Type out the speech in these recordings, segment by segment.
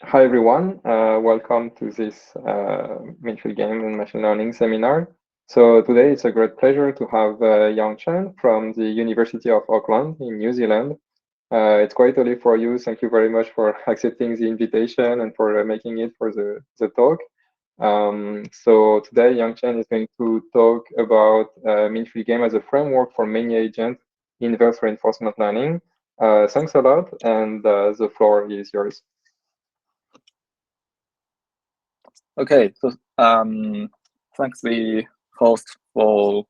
Hi everyone, welcome to this Mainfield Game and Machine Learning seminar. So today it's a great pleasure to have Chen from the University of Auckland in New Zealand. It's quite early for you. Thank you very much for accepting the invitation and for making it for the talk. So today Chen is going to talk about Mainfield Game as a framework for many agent inverse reinforcement learning. Thanks a lot, and the floor is yours. Okay, so thanks the host for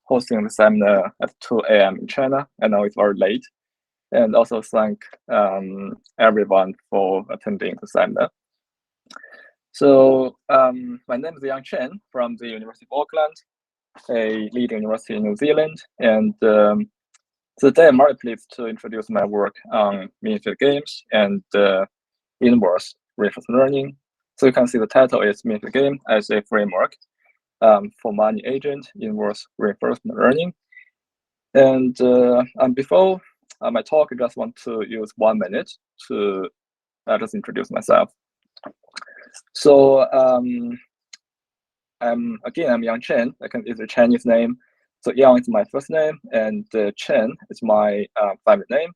hosting the seminar at 2 a.m. in China. I know it's very late. And also thank everyone for attending the seminar. So my name is Chen from the University of Auckland, a leading university in New Zealand. And today I'm very pleased to introduce my work on miniature games and inverse reinforcement learning. So you can see the title is Miniature Game as a Framework for Many Agent Inverse Reinforcement Learning. And before my talk, I just want to use 1 minute to just introduce myself. So I'm Yang Chen. It's a Chinese name. So Yang is my first name, and Chen is my family name.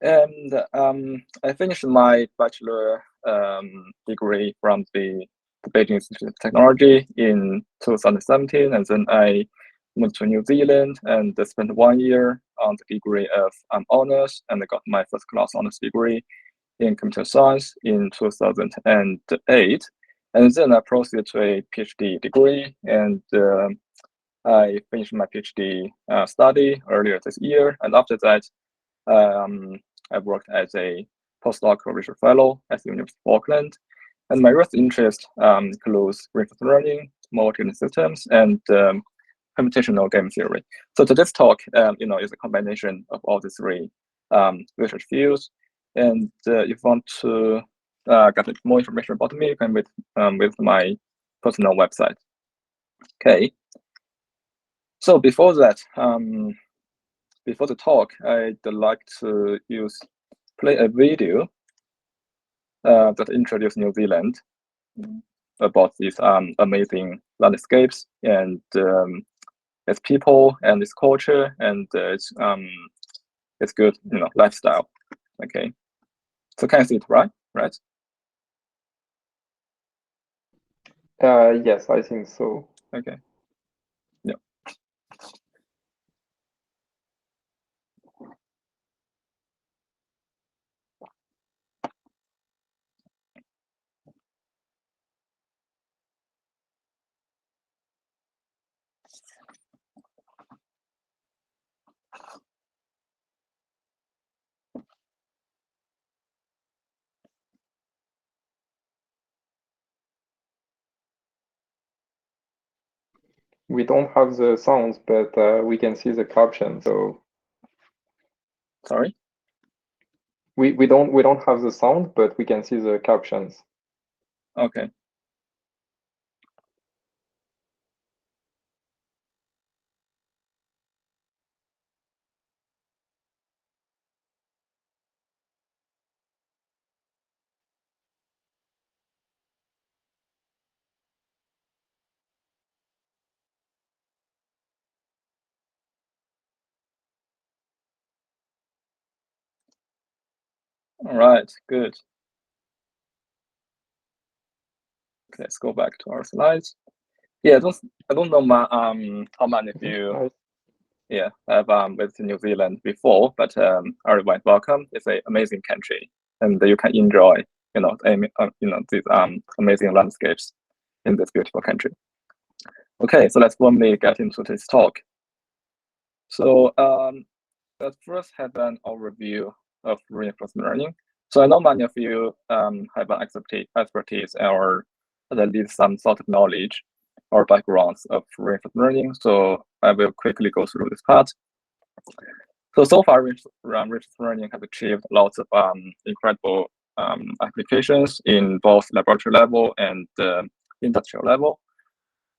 And I finished my bachelor degree from the Beijing Institute of Technology in 2017, and then I moved to New Zealand and spent 1 year on the degree of honors, and I got my first class honors degree in computer science in 2008. And then I proceeded to a PhD degree, and I finished my PhD study earlier this year. And after that, I worked as a postdoctoral research fellow at the University of Auckland. And my research interest includes reinforcement learning, multi-unit systems, and computational game theory. So today's talk, is a combination of all these three research fields. And if you want to get more information about me, you can with my personal website. Okay. So before that, before the talk, I'd like to play a video that introduces New Zealand about these amazing landscapes and its people and its culture and its good lifestyle. Okay, so can you see it right? Yes, I think so. Okay. Yeah. We don't have the sounds, but we can see the caption. So Sorry. we don't have the sound, but we can see the captions. Okay. All right. Good. Okay, let's go back to our slides. Yeah, I don't know how many of you have visited New Zealand before, but everyone welcome. It's an amazing country, and you can enjoy these amazing landscapes in this beautiful country. Okay, so let's formally get into this talk. So let's first have an overview of reinforcement learning. So I know many of you have an expertise or at least some sort of knowledge or backgrounds of reinforcement learning. So I will quickly go through this part. So far, reinforcement learning has achieved lots of incredible applications in both laboratory level and industrial level.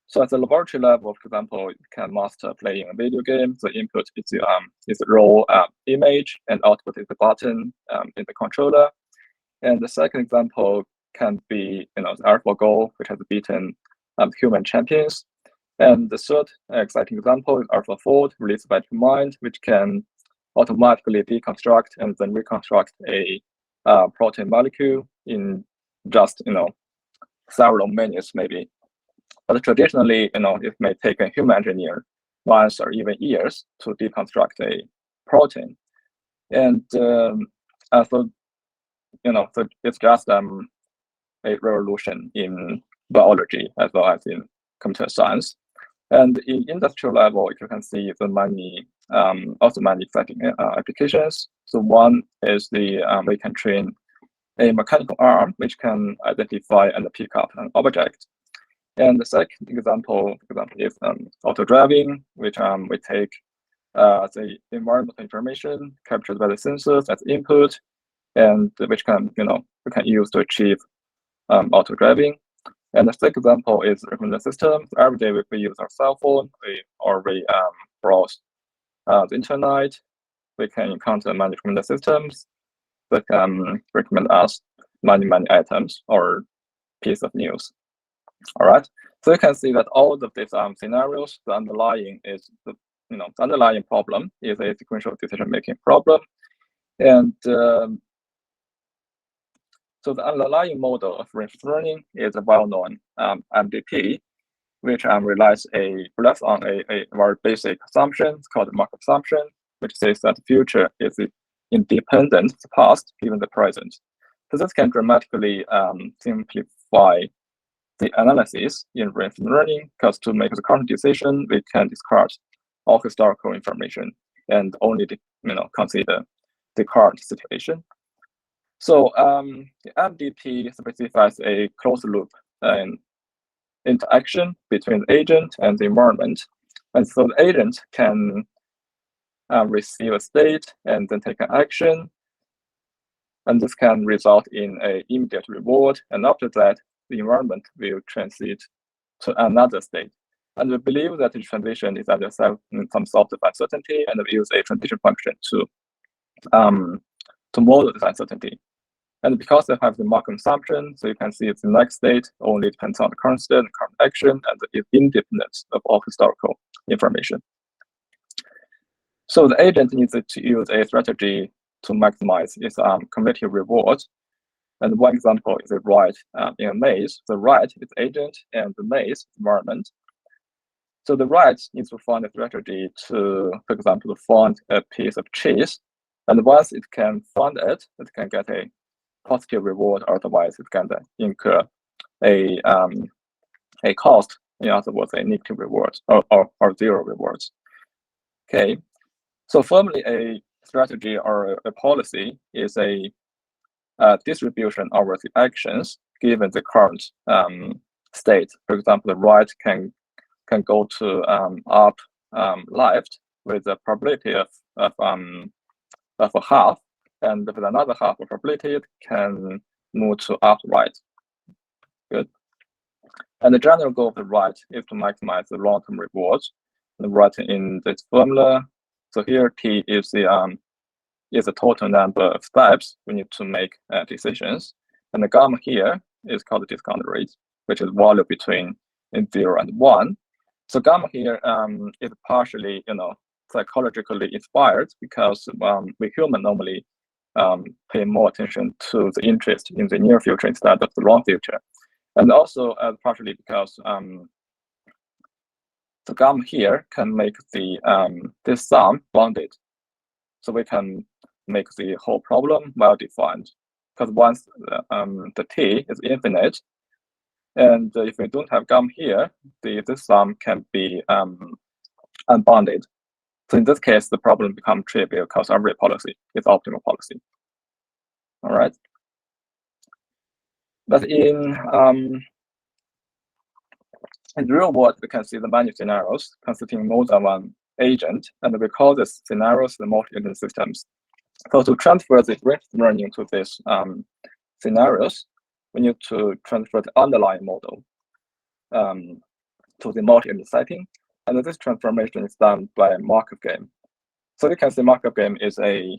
So at the laboratory level, for example, you can master playing a video game. The input is a raw image, and output is the button in the controller. And the second example can be, AlphaGo, which has beaten human champions. And the third exciting example is AlphaFold, released by DeepMind, which can automatically deconstruct and then reconstruct a protein molecule in just, several minutes maybe. But traditionally, it may take a human engineer months or even years to deconstruct a protein. And so it's just a revolution in biology as well as in computer science. And in industrial level, you can see the also many exciting applications. So one is we can train a mechanical arm which can identify and pick up an object. And the second example is auto driving, which we take the environmental information captured by the sensors as input, and which can we can use to achieve auto driving. And the third example is recommender systems. Every day we use our cell phone, we browse the internet. We can encounter many recommender systems that can recommend us many items or piece of news. All right. So you can see that all of these scenarios, the underlying problem is a sequential decision-making problem, and so the underlying model of reinforcement learning is a well-known MDP, which relies on a very basic assumption called the markup assumption, which says that the future is independent of the past given the present. So this can dramatically simplify the analysis in reinforcement learning, because to make the current decision, we can discard all historical information and only consider the current situation. So the MDP specifies a closed loop interaction between the agent and the environment. And so the agent can receive a state and then take an action. And this can result in an immediate reward. And after that, the environment will transit to another state. And we believe that the transition is under some sort of uncertainty, and we use a transition function to model this uncertainty. And because they have the markup assumption, so you can see the next state only depends on the current state and current action, and is independent of all historical information. So the agent needs to use a strategy to maximize its cumulative reward. And one example is a write in a maze. The write is agent and the maze environment. So the write needs to find a strategy to, for example, find a piece of cheese. And once it can find it, it can get a positive reward. Otherwise, it can incur a cost. In other words, a negative reward or zero rewards. Okay. So formally, a strategy or a policy is a distribution over the actions given the current state. For example, the right can go to up left with a probability of a half, and with another half of probability, it can move to up right. Good. And the general goal of the right is to maximize the long-term rewards. And writing in this formula. So here T is the total number of steps we need to make decisions. And the gamma here is called the discount rate, which is value between 0 and 1. So gamma here is partially, psychologically inspired, because we human normally pay more attention to the interest in the near future instead of the long future. And also partially because the gamma here can make this sum bounded. So we can make the whole problem well defined, because once the T is infinite, and if we don't have gamma here, this sum can be unbounded. So in this case, the problem becomes trivial because every policy is optimal policy. All right. But in the real world, we can see the many scenarios consisting more than one agent, and we call these scenarios the multi-agent systems. So to transfer the reinforcement learning to these scenarios, we need to transfer the underlying model to the multi-agent setting, and this transformation is done by a markup game. So you can see markup game is a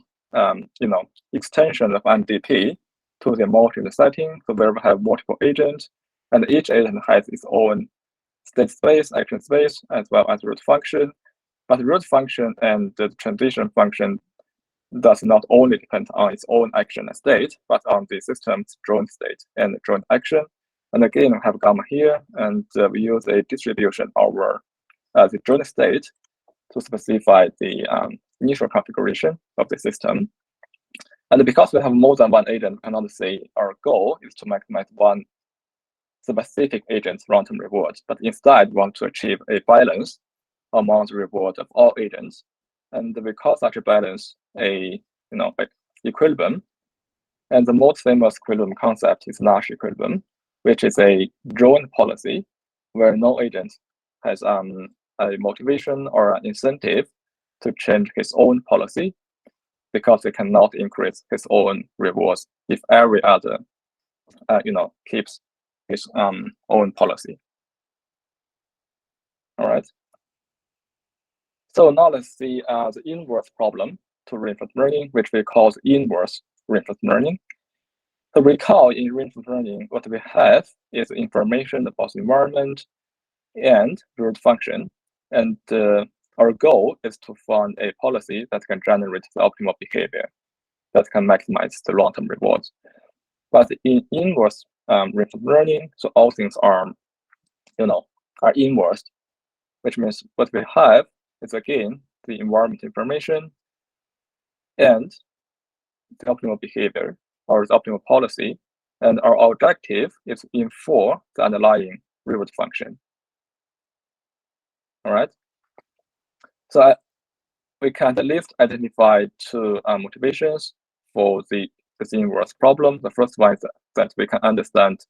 extension of MDP, to the multi setting, so where we have multiple agents, and each agent has its own state space, action space, as well as root function. But root function and the transition function does not only depend on its own action and state, but on the system's joint state and joint action. And again, we have gamma here, and we use a distribution over the joint state to specify the initial configuration of the system. And because we have more than one agent, we cannot say our goal is to maximize one specific agent's runtime reward, but instead we want to achieve a balance among the reward of all agents. And we call such a balance a equilibrium. And the most famous equilibrium concept is Nash equilibrium, which is a joint policy where no agent has a motivation or an incentive to change his own policy, because he cannot increase his own rewards if every other keeps his own policy. All right. So now let's see the inverse problem to reinforcement learning, which we call inverse reinforcement learning. So recall in reinforcement learning, what we have is information about the environment and root function. And our goal is to find a policy that can generate the optimal behavior that can maximize the long-term rewards. But in inverse reinforcement learning, so all things are inverse, which means what we have is again the environment information and the optimal behavior or the optimal policy, and our objective is to infer the underlying reward function. All right. So we can at least identify two motivations for this inverse problem. The first one is that we can understand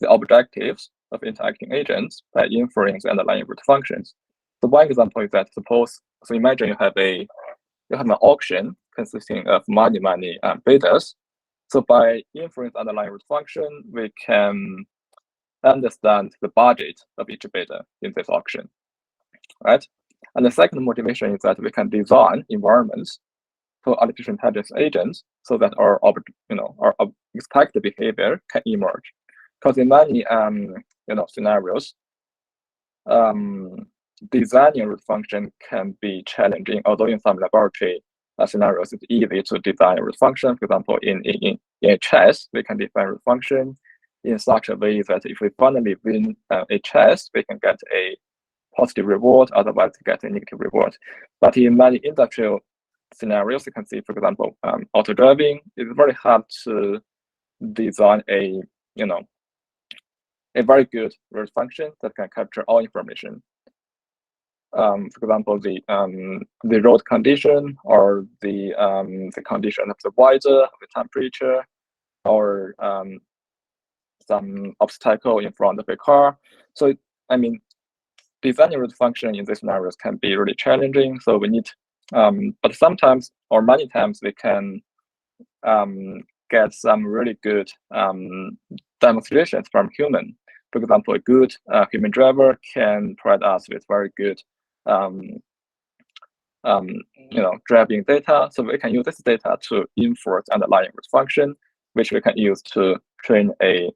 the objectives of interacting agents by inferring the underlying root functions. So one example is that so imagine you have an auction consisting of many bidders. So by inferring the underlying root function, we can understand the budget of each bidder in this auction, right? And the second motivation is that we can design environments for artificial intelligence agents so that our expected behavior can emerge. Because in many scenarios, designing root function can be challenging. Although in some laboratory scenarios, it's easy to design a root function. For example, in chess, we can define root function in such a way that if we finally win a chess, we can get a positive reward, otherwise get a negative reward. But in many industrial scenarios, you can see, for example, auto driving, it's very hard to design a very good root function that can capture all information. For example, the road condition, or the condition of the weather, the temperature, or some obstacle in front of a car. So designing root function in these scenarios can be really challenging. So we need, but sometimes or many times we can get some really good demonstrations from human. For example, a good human driver can provide us with very good driving data. So we can use this data to infer the underlying root function, which we can use to train a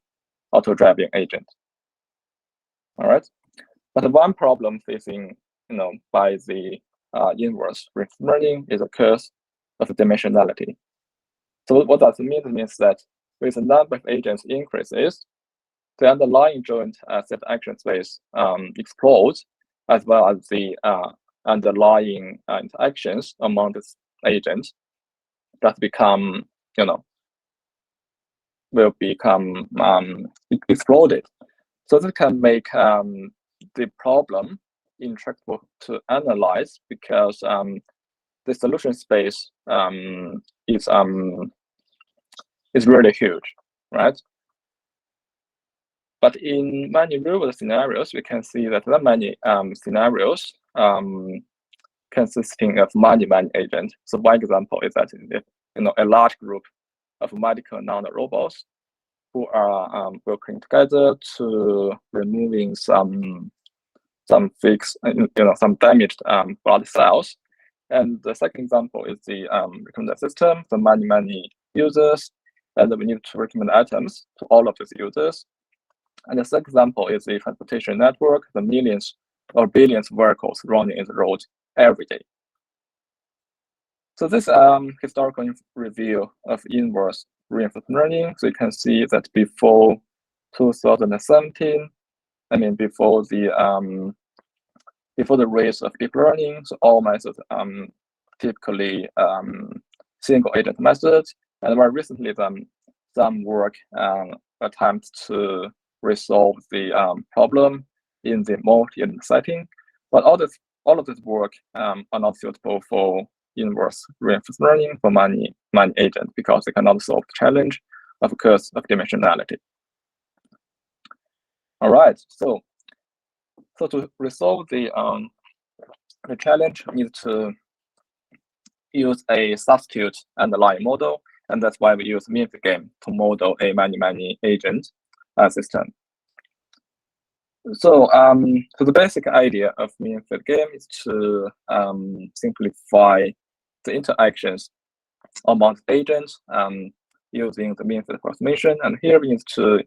auto driving agent. All right. But one problem facing by the inverse reinforcement learning is a curse of dimensionality. So what does it mean? It means that with the number of agents increases, the underlying joint set action space explodes, as well as the underlying interactions among the agents that will become exploded. So this can make the problem intractable to analyze, because the solution space is really huge, right? But in many real-world scenarios, we can see that there are many scenarios consisting of many agents. So one example is that if a large group of medical nanorobots who are working together to removing some fixed, some damaged blood cells. And the second example is the recommender system. So many users and we need to recommend items to all of these users. And the second example is the transportation network, the millions or billions of vehicles running in the road every day. So this historical review of inverse reinforcement learning. So you can see that before 2017, before the rise of deep learning, so all methods typically single agent methods, and very recently some work attempts to resolve the problem in the multi-agent setting, but all of this work are not suitable for inverse reinforcement learning for many agents because they cannot solve the challenge of curse of dimensionality. All right, so to resolve the challenge, we need to use a substitute underlying model, and that's why we use MFG game to model a many agent system. So, so the basic idea of MFG game is to simplify the interactions among agents using the MFG approximation. And here we need to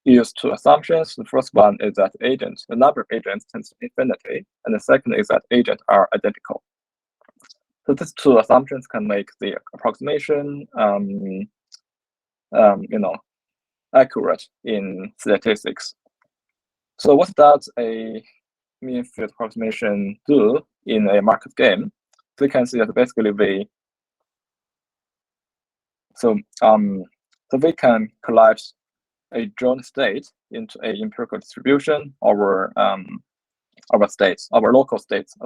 use two assumptions. The first one is that the number of agents tends to infinity, and the second is that agents are identical. So these two assumptions can make the approximation, accurate in statistics. So what does a mean field approximation do in a market game? So you can see that basically we can collapse a joint state into an empirical distribution over our local states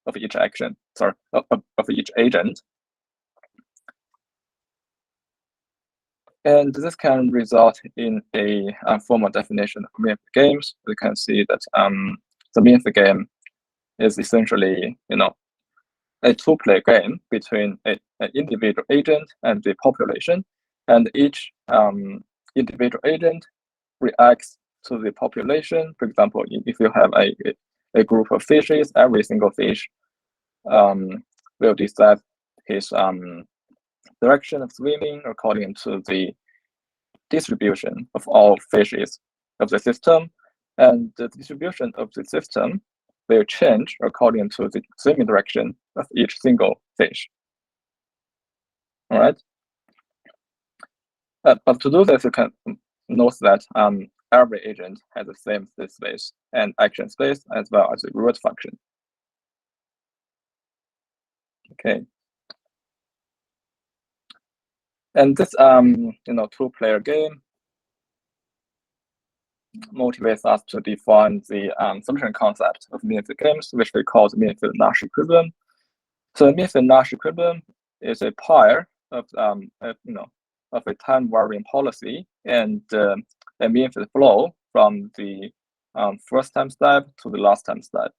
of each action, of each agent. And this can result in a formal definition of MFG games. We can see that the MFG game is essentially, a two-player game between an individual agent and the population, and each individual agent reacts to the population. For example, if you have a group of fishes, every single fish will decide his direction of swimming according to the distribution of all fishes of the system, and the distribution of the system will change according to the swimming direction of each single fish. All right. But to do this, you can note that every agent has the same state space and action space as well as the root function. Okay. And this two-player game motivates us to define the solution concept of MFG games, which we call the MFG Nash equivalent. So MFG Nash equivalent is a pair of a time varying policy and a MFG flow from the first time step to the last time step.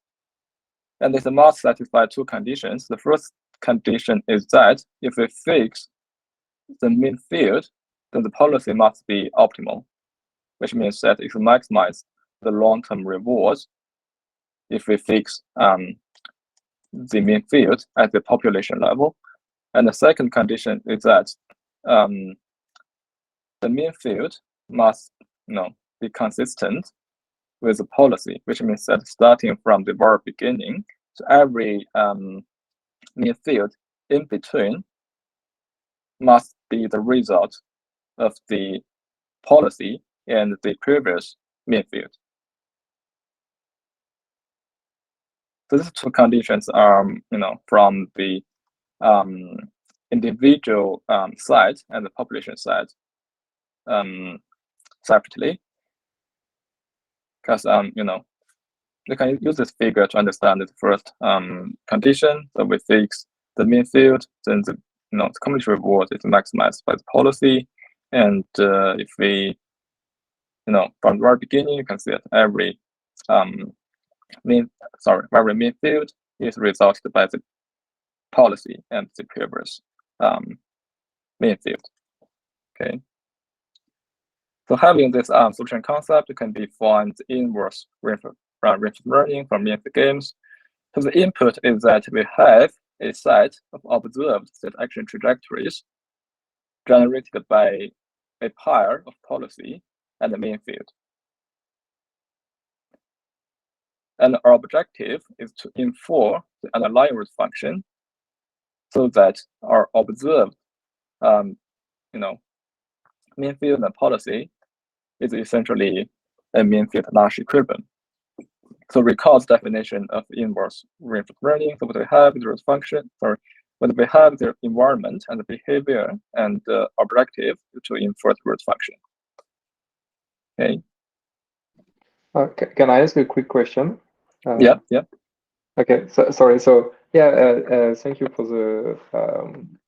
And this must satisfy two conditions. The first condition is that if we fix the mean field, then the policy must be optimal, which means that if we maximize the long-term rewards, if we fix the mean field at the population level. And the second condition is that the mean field must be consistent with the policy, which means that starting from the very beginning, so every mean field in between must be the result of the policy and the previous mean field. So these two conditions are, from the individual side and the population side separately, because you can use this figure to understand the first condition. So we fix the mean field, then the community reward is maximized by the policy, and if we from the very beginning, you can see that every mean field is resulted by the policy and the previous mean field. Okay. So having this solution concept, you can define the inverse reinforcement learning from MFG games. So the input is that we have a set of observed state action trajectories, generated by a pair of policy and the mean field. And our objective is to infer the underlying root function so that our observed mean field and policy is essentially a mean field Nash equilibrium. So recall the definition of inverse reinforcement learning. So what we have is the root function, what we have the environment and the behavior, and the objective to infer the root function. Okay. Can I ask a quick question? Yeah. Okay, so sorry. So yeah, thank you for the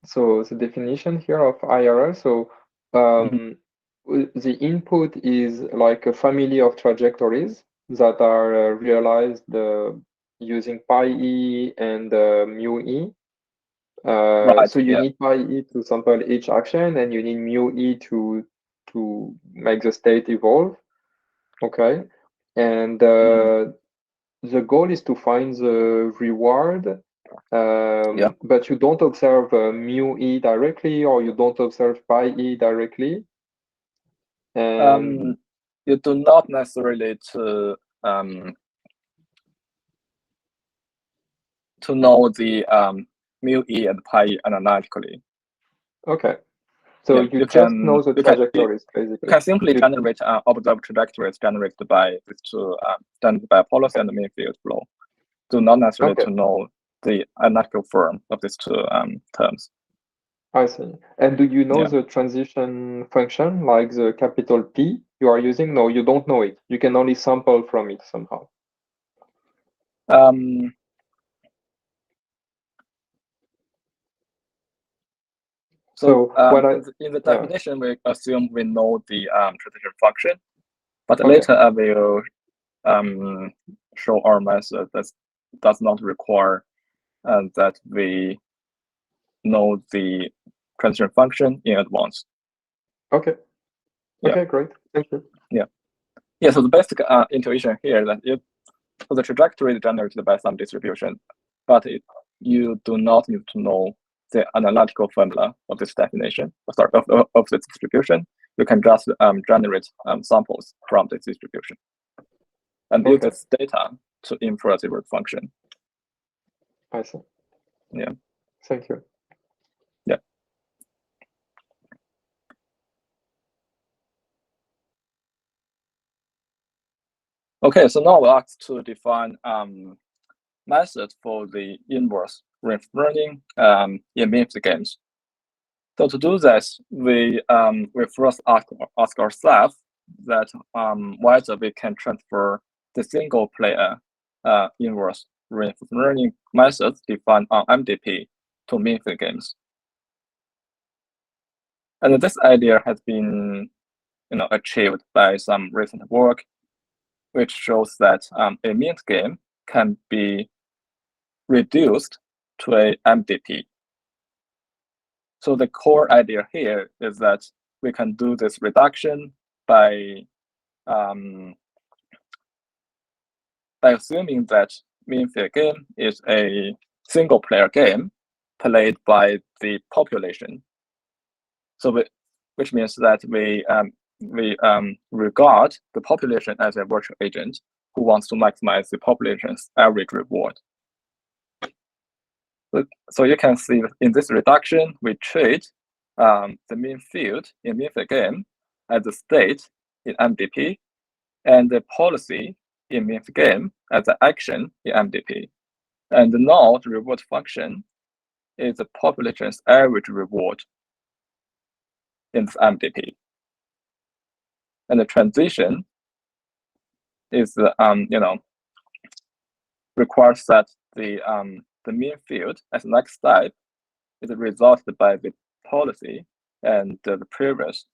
so the definition here of IRL. So the input is like a family of trajectories that are realized using pi e and mu e. Right, so you need pi e to sample each action, and you need mu e to make the state evolve. Okay, and the goal is to find the reward, but you don't observe mu e directly, or you don't observe pi e directly. And you do not necessarily to know the mu e and pi e analytically. Okay, so you just know the trajectories, basically. You can simply generate observed trajectories generated by these two, done by policy and the mean field flow. Do not necessarily to know the analytical form of these two terms. I see. And do you know the transition function, like the capital P you are using? No, you don't know it. You can only sample from it somehow. So in the definition, we assume we know the transition function, but later I will show our method that does not require that we know the transition function in advance. Okay. Okay, great. Thank you. Yeah. So the basic intuition here that so the trajectory is generated by some distribution, but you do not need to know the analytical formula of this definition. Sorry, of this distribution. You can just generate samples from this distribution and use this data to infer the root function. I see. Yeah. Thank you. Yeah. Okay, so now we ask to define methods for the inverse reinforcement learning in MFG games. So to do this, we first ask ourselves that whether we can transfer the single player inverse reinforcement learning methods defined on MDP to MFG games. And this idea has been achieved by some recent work, which shows that a MFG game can be reduced to a MDP. So the core idea here is that we can do this reduction by assuming that MFG game is a single player game played by the population. So which means that we regard the population as a virtual agent who wants to maximize the population's average reward. So you can see in this reduction, we treat the mean field in MFG game as the state in MDP, and the policy in MFG game as the action in MDP. And now the reward function is the population's average reward in this MDP. And the transition is requires that the mean field as the next step is resolved by the policy and the previous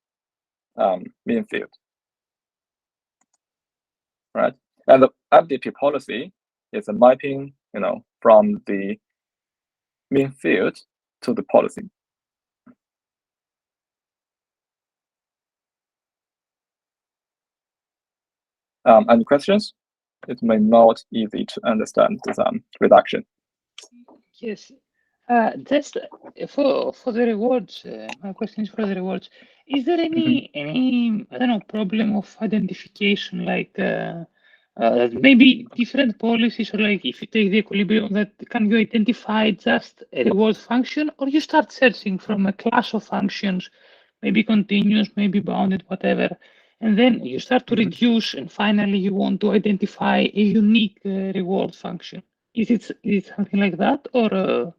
mean field, right? And the MDP policy is a mapping, from the mean field to the policy. Any questions? It may not easy to understand this reduction. Yes, Just for the rewards, my question is for the rewards. Is there any I don't know problem of identification like maybe different policies or like if you take the equilibrium that can you identify just a reward function or you start searching from a class of functions, maybe continuous, maybe bounded, whatever, and then you start to reduce and finally you want to identify a unique reward function. Is it something like that or?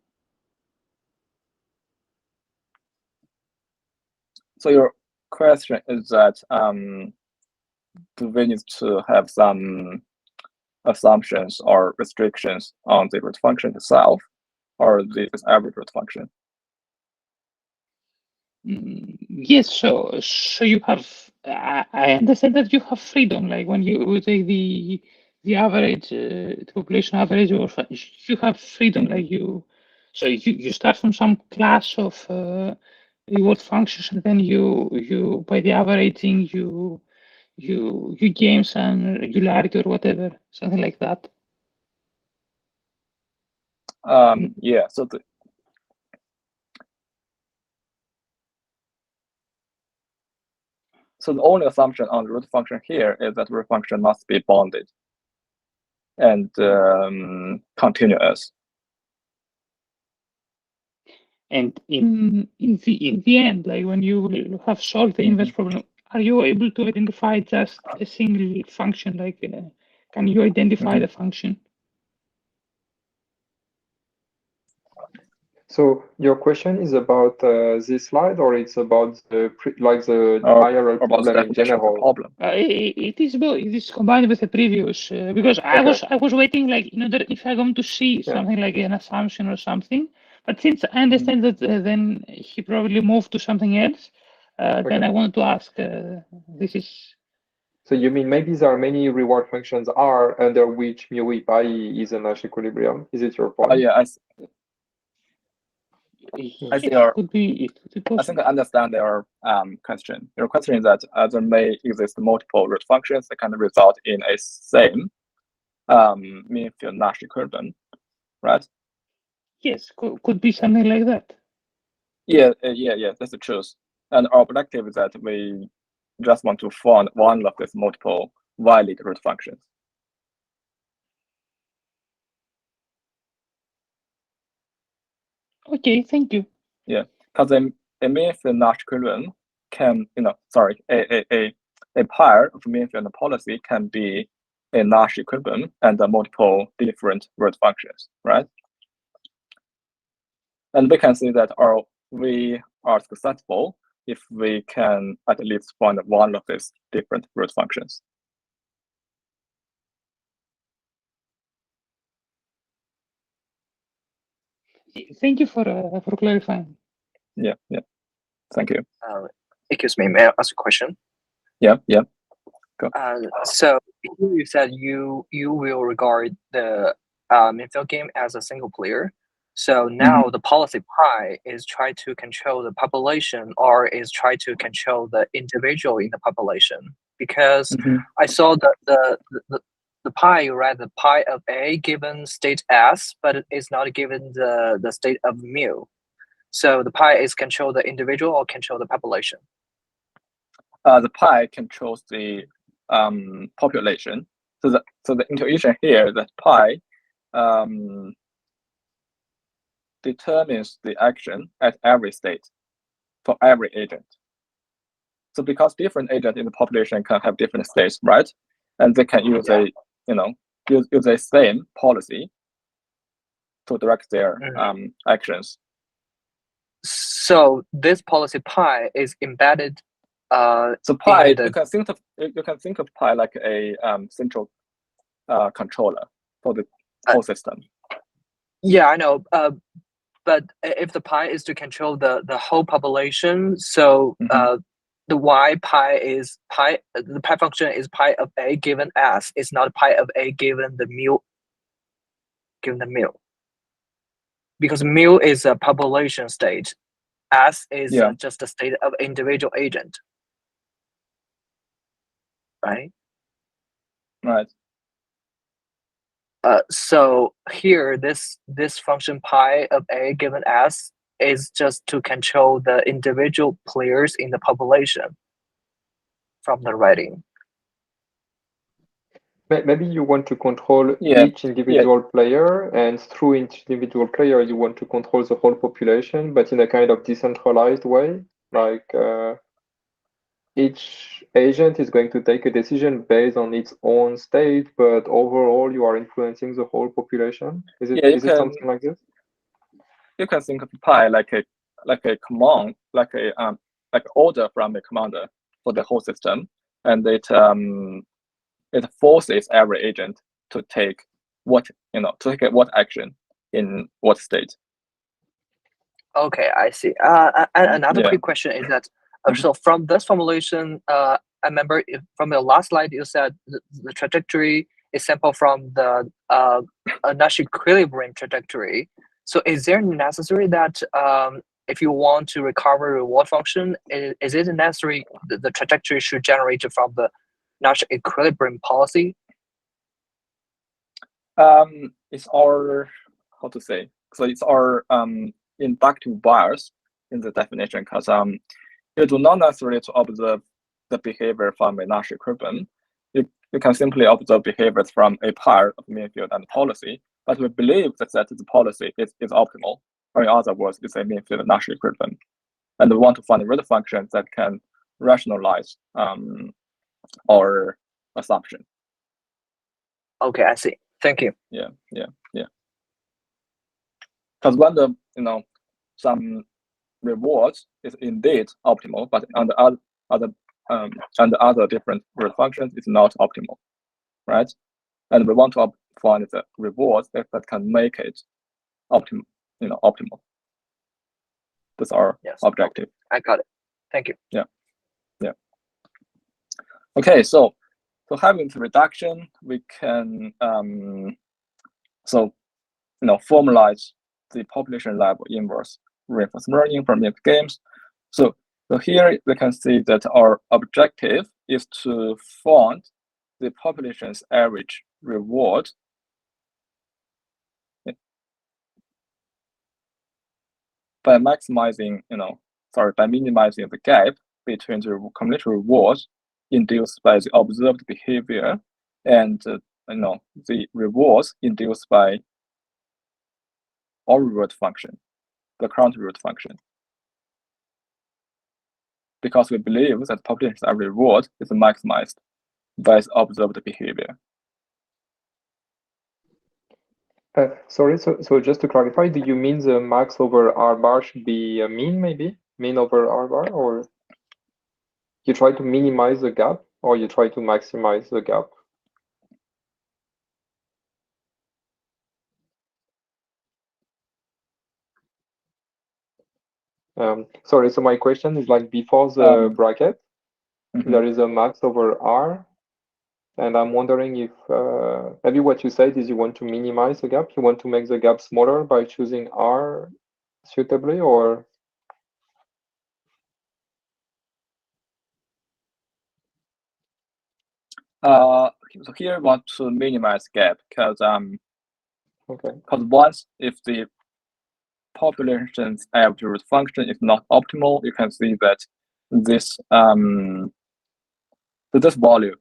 So your question is that do we need to have some assumptions or restrictions on the root function itself, or this average root function? Yes, so you have. I understand that you have freedom, like when you take the average, the population average, or you have freedom, like you. So you start from some class of reward functions, and then you by the averaging you gain some regularity or whatever, something like that. Yeah. So the only assumption on the root function here is that the root function must be bounded and continuous. And in the end, like when you have solved the inverse problem, are you able to identify just a single function? Like, can you identify the function? So your question is about this slide, or it's about the Or IRL about the problem in definition of the general? problem. It is both. It is combined with the previous because I was waiting like in order if I'm going to see something like an assumption or something. But since I understand that then he probably moved to something else, then I wanted to ask. This is. So you mean maybe there are many reward functions R under which mu e pi is a Nash equilibrium? Is it your point? Yeah, I see your. Could be I think I understand your question. Your question is that there may exist multiple root functions that can result in a same mean field Nash equilibrium, right? Yes, could be something like that. Yeah, that's the truth. And our objective is that we just want to find one of these multiple valid root functions. Okay, thank you. Yeah, because a mean field Nash equilibrium can, a pair of mean field policy can be a Nash equilibrium and multiple different root functions, right? And we can see that we are successful if we can at least find one of these different root functions. Thank you for clarifying. Yeah. Thank you. Excuse me, may I ask a question? Yeah. Go. So you said you will regard the Minfield game as a single player. So now the policy pi is try to control the population or is try to control the individual in the population. Because I saw the pi, you write the pi of A given state S, but it's not given the state of mu. So the pi is control the individual or control the population? The pi controls the population. So the intuition here that pi determines the action at every state for every agent. So because different agents in the population can have different states, right? And they can use use a same policy to direct their actions. So this policy pi is embedded. So pi, you can think of pi like a central controller for the whole system. Yeah, I know. But if the pi is to control the whole population, so the y pi is pi. The pi function is pi of A given S. It's not pi of A given the mu. Because mu is a population state. S is just a state of individual agent. Right. So here, this function pi of a given s is just to control the individual players in the population from the writing. Maybe you want to control Yeah, each individual player, and through each individual player, you want to control the whole population, but in a kind of decentralized way. Like each agent is going to take a decision based on its own state, but overall, you are influencing the whole population. Is it Yeah, you is it something like this? You can think of pi like a command, like order from a commander for the whole system, and it forces every agent to take what action in what state. Okay, I see. And another quick question is that so from this formulation, I remember from your last slide you said the trajectory is sampled from the Nash equilibrium trajectory. So is there necessary that if you want to recover reward function, is it necessary the trajectory should generate from the Nash equilibrium policy? It's our how to say. So it's our inductive bias in the definition, because you do not necessarily to observe the behavior from a Nash equilibrium. You can simply observe behaviors from a pair of mean field and policy, but we believe that the policy is optimal, or in other words, it's a mean field Nash equilibrium. And we want to find a root function that can rationalize our assumption. Okay, I see. Thank you. Yeah. Because when the some rewards is indeed optimal, but under other different root functions, it's not optimal, right? And we want to find the rewards that can make it optimal. That's our objective. I got it. Thank you. Yeah. Okay, so having the reduction, we can formalize the population level inverse reinforcement learning from MFG games. So here we can see that our objective is to find the population's average reward by minimizing the gap between the community rewards induced by the observed behavior and the rewards induced by our reward function, the current reward function. Because we believe that population's average reward is maximized by the observed behavior. Sorry, so just to clarify, do you mean the max over R bar should be a mean, maybe? Mean over R bar, or you try to minimize the gap, or you try to maximize the gap? Sorry, so my question is like before the bracket, there is a max over R, and I'm wondering if maybe what you said is you want to minimize the gap, you want to make the gap smaller by choosing R suitably, or? So here I want to minimize gap because once if the population's average root function is not optimal, you can see that this this value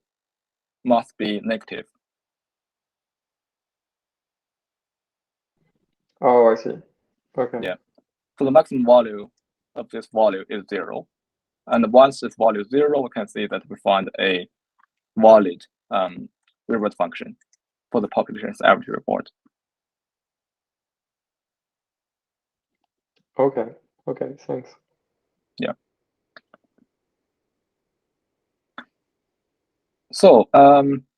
must be negative. Oh, I see. Okay. Yeah. So the maximum value of this value is 0. And once this value is 0, we can see that we find a valid reward function for the population's average reward. Okay, thanks. Yeah. So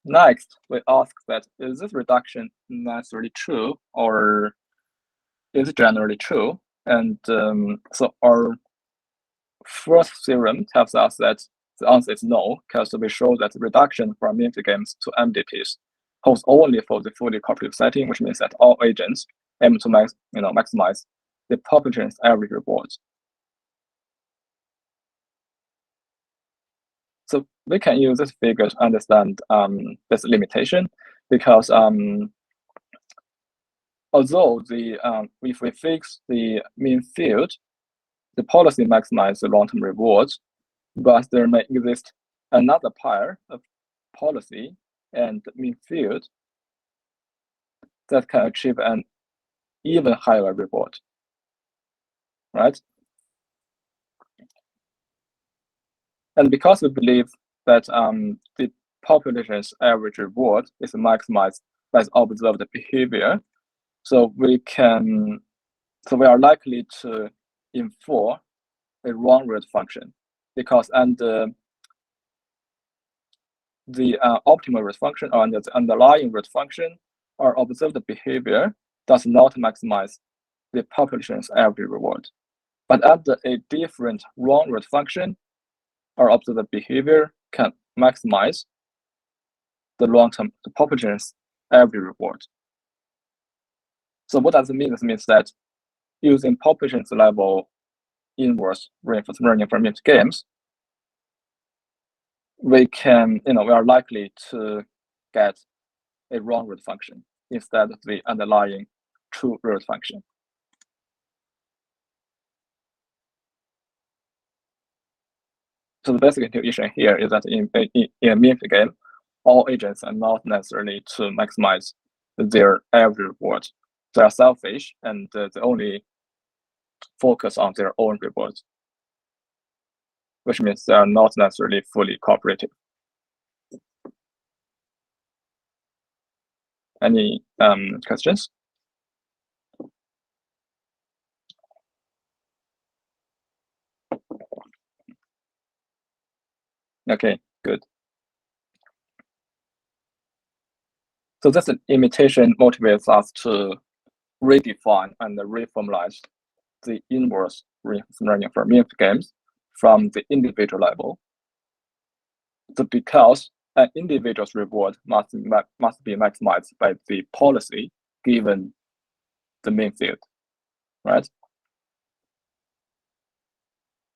next, we ask that, is this reduction necessarily true, or is it generally true? And so our first theorem tells us that the answer is no, because we show that reduction from MFG games to MDPs holds only for the fully cooperative setting, which means that all agents aim to maximize the population's average rewards. So we can use this figure to understand this limitation, because although the if we fix the mean field, the policy maximizes the long-term rewards, but there may exist another pair of policy and mean field that can achieve an even higher reward, right? And because we believe that the population's average reward is maximized by the observed behavior, so we are likely to infer a wrong root function, because under the optimal root function or under the underlying root function, our observed behavior does not maximize the population's average reward. But under a different wrong root function, our observed behavior can maximize the the population's average reward. So what does it mean? This means that using population's level inverse reinforcement learning for mixed games, we are likely to get a wrong root function instead of the underlying true root function. So the basic intuition here is that in a MFG game, all agents are not necessarily to maximize their average reward. They are selfish and they only focus on their own rewards, which means they are not necessarily fully cooperative. Any questions? Okay, good. So this imitation motivates us to redefine and reformalize the inverse reinforcement learning for MFG games from the individual level. So because an individual's reward must be maximized by the policy given the mean field, right?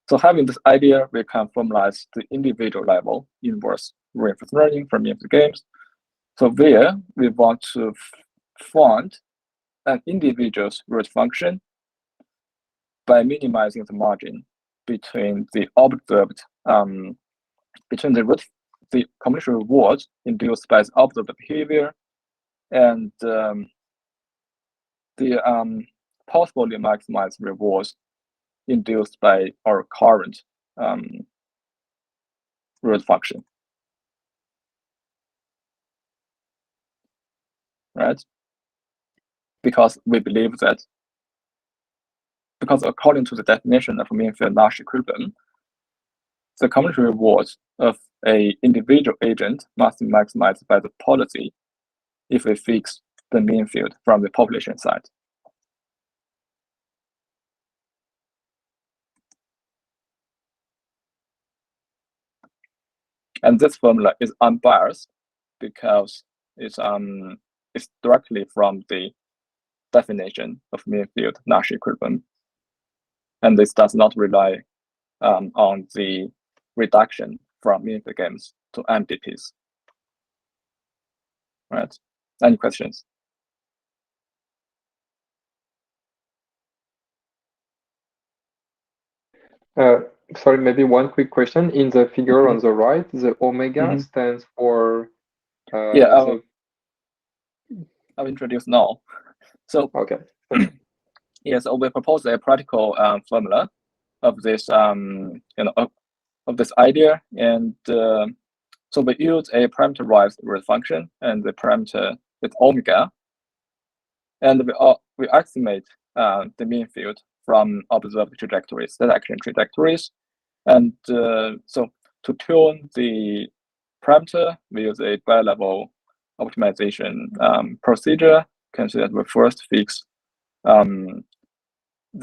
So having this idea, we can formalize the individual level inverse reinforcement learning from MFG games. So there, we want to find an individual's root function by minimizing the margin between the observed, between the combination rewards induced by the observed behavior and the possibly maximized rewards induced by our current root function, right? Because we believe that, because according to the definition of mean field Nash equilibrium, the combination rewards of an individual agent must be maximized by the policy if we fix the mean field from the population side. And this formula is unbiased because it's directly from the definition of mean field Nash equilibrium, and this does not rely on the reduction from MFG games to MDPs. Right? Any questions? Sorry, maybe one quick question. In the figure on the right, the omega stands for. I'll introduce now. So okay. yes, so we propose a practical formula of this of this idea, and so we use a parameterized root function, and the parameter is omega, and we estimate the mean field from observed trajectories, the action trajectories, and so to tune the parameter, we use a bi-level optimization procedure. Consider that we first fix the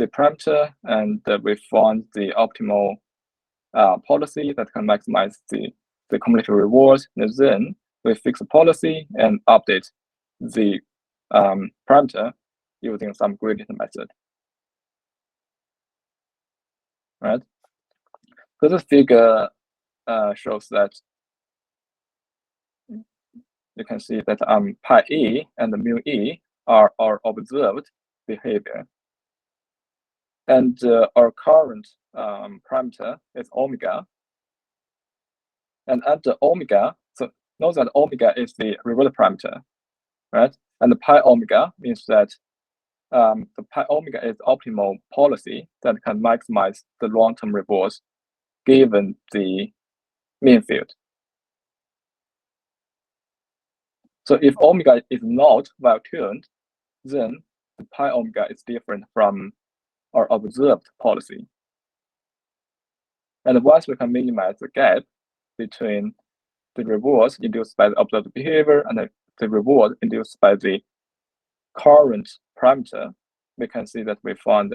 parameter, and we find the optimal policy that can maximize the cumulative rewards. And then we fix the policy and update the parameter using some gradient method. Right? So this figure shows that you can see that pi e and mu e are our observed behavior. And our current parameter is omega. And at the omega, so note that omega is the reward parameter, right? And the pi omega means that the pi omega is optimal policy that can maximize the long-term rewards given the mean field. So if omega is not well-tuned, then the pi omega is different from our observed policy. And once we can minimize the gap between the rewards induced by the observed behavior and the reward induced by the current parameter, we can see that we found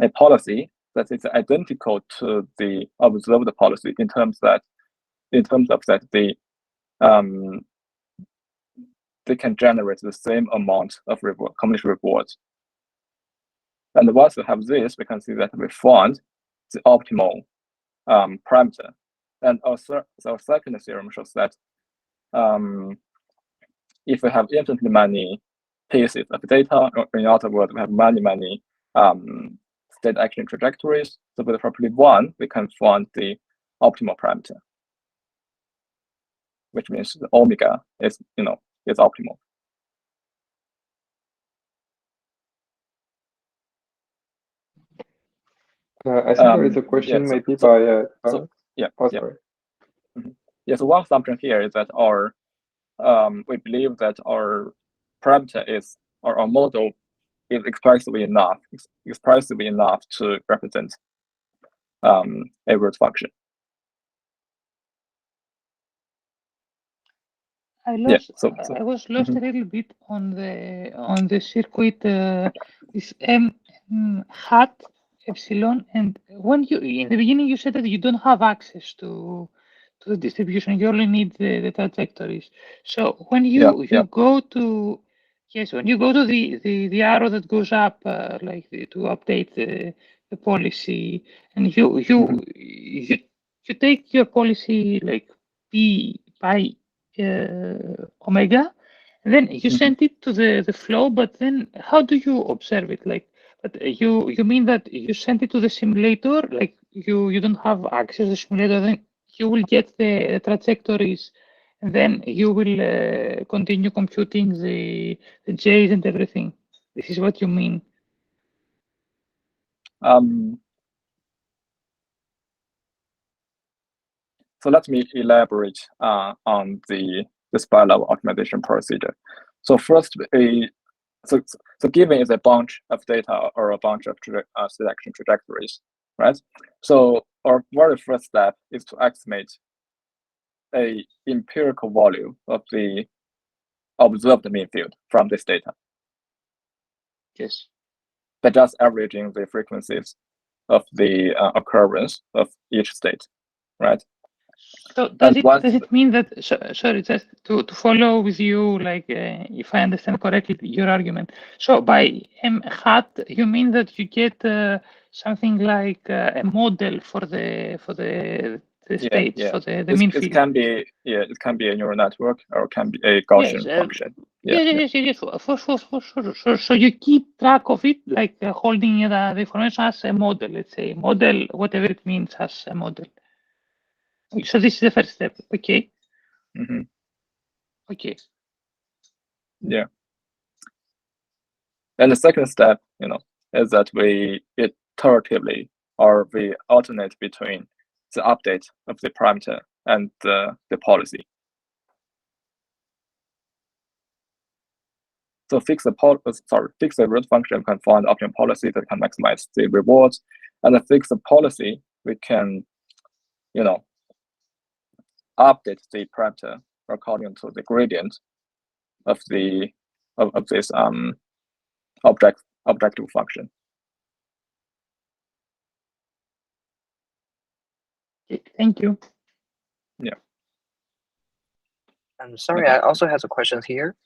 a policy that is identical to the observed policy in terms of that they can generate the same amount of community rewards. And once we have this, we can see that we found the optimal parameter. And our second theorem shows that if we have infinitely many pieces of data, or in other words, we have many state action trajectories. So with property 1, we can find the optimal parameter, which means the omega is optimal. I think there is a question maybe by sorry. Sorry. So one assumption here is that we believe that our parameter is, or our model is expressive enough to represent a root function. I was lost a little bit on the circuit. This M hat epsilon, and when you in the beginning you said that you don't have access to the distribution, you only need the trajectories. So when you go to when you go to the arrow that goes up to update the policy, and you take your policy like P by omega, then you send it to the flow, but then how do you observe it? But you mean that you send it to the simulator, like you don't have access to the simulator, then you will get the trajectories, and then you will continue computing the J's and everything. This is what you mean. So let me elaborate on the spiral optimization procedure. So first, so given is a bunch of data or a bunch of selection trajectories, right? So our very first step is to estimate a empirical value of the observed mean field from this data. Yes. By just averaging the frequencies of the occurrence of each state, right? So does it mean that, sorry, just to follow with you, like if I understand correctly your argument. So by M hat, you mean that you get something like a model for the states, for the mean field? It can be a neural network, or it can be a Gaussian function. Yes, for sure. So you keep track of it, like holding the information as a model, let's say, model, whatever it means, as a model. So this is the first step, okay? Okay. Yeah. And the second step, is that we iteratively, or we alternate between the update of the parameter and the policy. So fix the root function can find optimal policy that can maximize the rewards, and then fix the policy, we can, update the parameter according to the gradient of this objective function. Thank you. Yeah. I'm sorry, I also have a question here.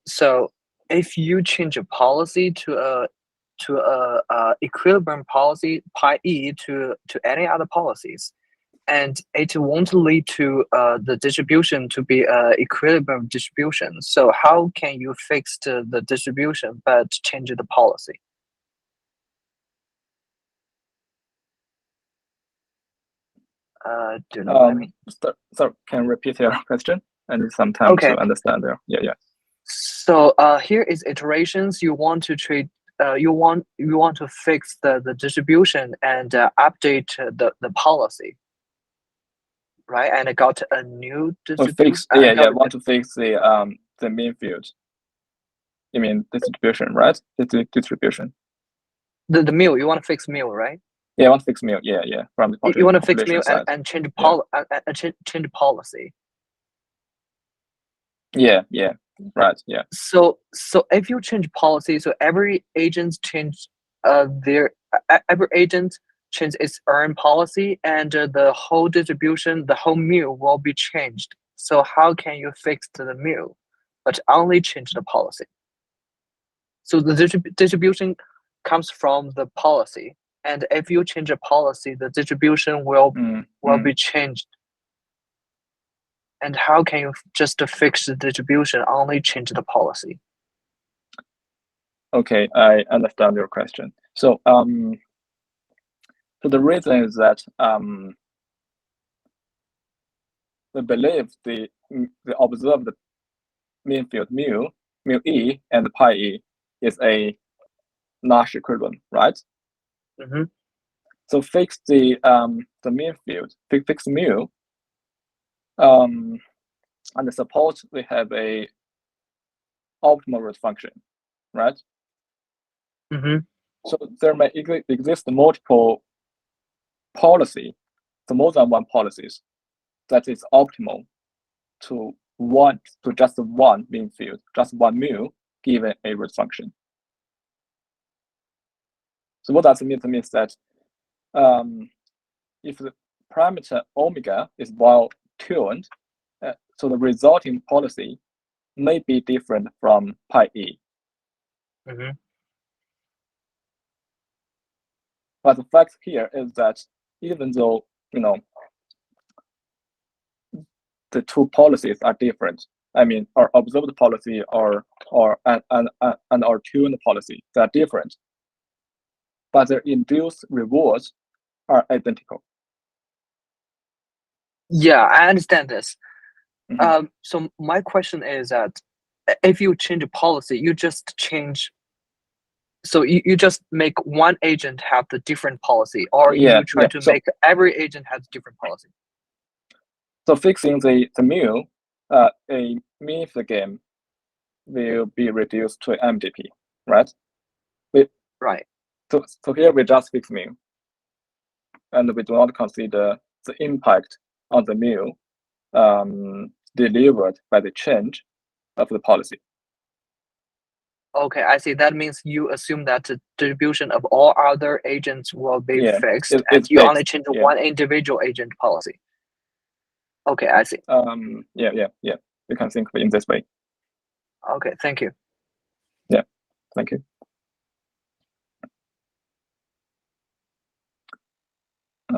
So if you change a policy to a equilibrium policy pi e to any other policies, and it won't lead to the distribution to be an equilibrium distribution. So how can you fix the distribution but change the policy? Do you know what I mean? So can you repeat your question? I need some time to understand there. Yeah. So here is iterations. You want to treat. You want to fix the distribution and update the policy, right? And I got a new distribution. Want to fix the mean field. You mean distribution, right? The distribution. The mu. You want to fix mu, right? Yeah, I want to fix mu. Yeah. From the you want to fix mu and change change policy. Yeah. Right. Yeah. So if you change policy, so every agent change every agent change its own policy, and the whole distribution, the whole mu will be changed. So how can you fix the mu, but only change the policy? So the distribution comes from the policy, and if you change a policy, the distribution will be changed. And how can you just fix the distribution, only change the policy? Okay, I understand your question. So so the reason is that we believe the observed mean field mu e and pi e is a Nash equivalent, right? So fix the mean field, fix mu, and suppose we have a optimal root function, right? So there may exist multiple policy, so more than one policies that is optimal to just one mean field, just one mu given a root function. So what does it mean? It means that if the parameter omega is well tuned, so the resulting policy may be different from pi e. But the fact here is that even though the two policies are different, I mean our observed policy and our tuned policy, they are different, but their induced rewards are identical. Yeah, I understand this. So my question is that if you change a policy, you just change. So you just make one agent have the different policy, or you try to make every agent has different policy. So fixing the mu, a mean of the game will be reduced to MDP, right? Right. So here we just fix mu, and we do not consider the impact on the mu delivered by the change of the policy. Okay, I see. That means you assume that the distribution of all other agents will be fixed, and you only change one individual agent policy. Okay, I see. Yeah. You can think of it in this way. Okay, thank you. Yeah, thank you.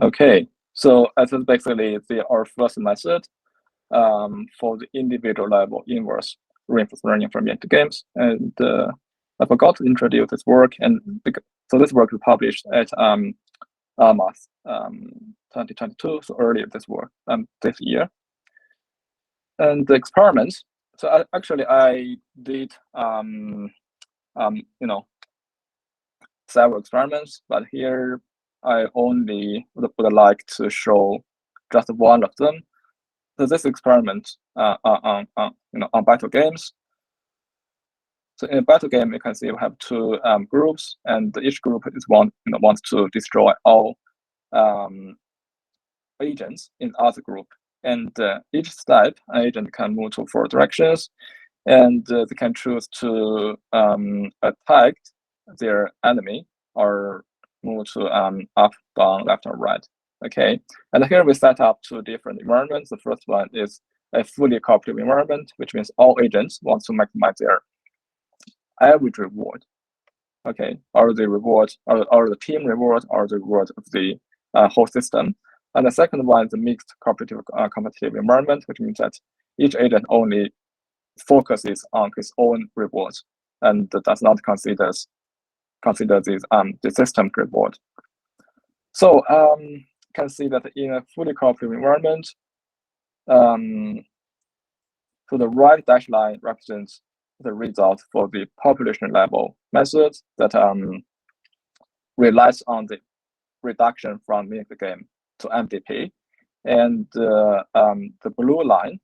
Okay, so this is basically our first method for the individual level inverse reinforcement learning from unit games. And I forgot to introduce this work, and so this work was published at AMAS 2022, so earlier this year. And the experiments. So I did several experiments, but here I only would like to show just one of them. So this experiment on battle games. So in a battle game, you can see we have two groups, and each group wants to destroy all agents in the other group. And each step, an agent can move to 4 directions, and they can choose to attack their enemy or move to up, down, left, or right. Okay, and here we set up 2 different environments. The first one is a fully cooperative environment, which means all agents want to maximize their average reward. Okay, or the reward, or the team reward, or the reward of the whole system. And the second one is a mixed cooperative competitive environment, which means that each agent only focuses on his own rewards and does not consider this the system reward. So you can see that in a fully cooperative environment, so the right dashed line represents the result for the population level method that relies on the reduction from mean of the game to MDP, and the blue line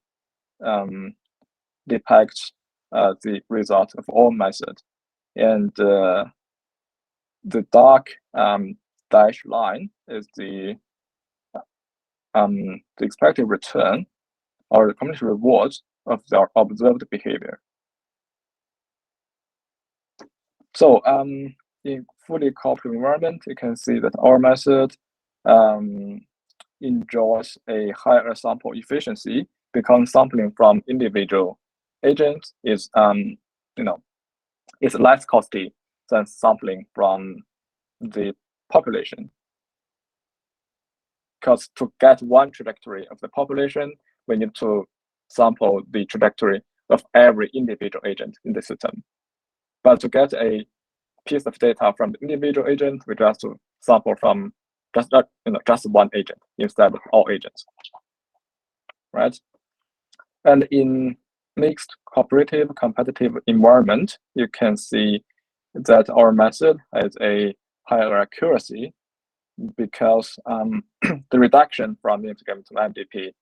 depicts the result of all methods, and the dark dashed line is the expected return or the community rewards of their observed behavior. So in fully cooperative environment, you can see that our method enjoys a higher sample efficiency because sampling from individual agents is is less costly than sampling from the population. Because to get one trajectory of the population, we need to sample the trajectory of every individual agent in the system. But to get a piece of data from the individual agent, we just to sample from just one agent instead of all agents, right? And in mixed cooperative competitive environment, you can see that our method has a higher accuracy because the reduction from mean to MDP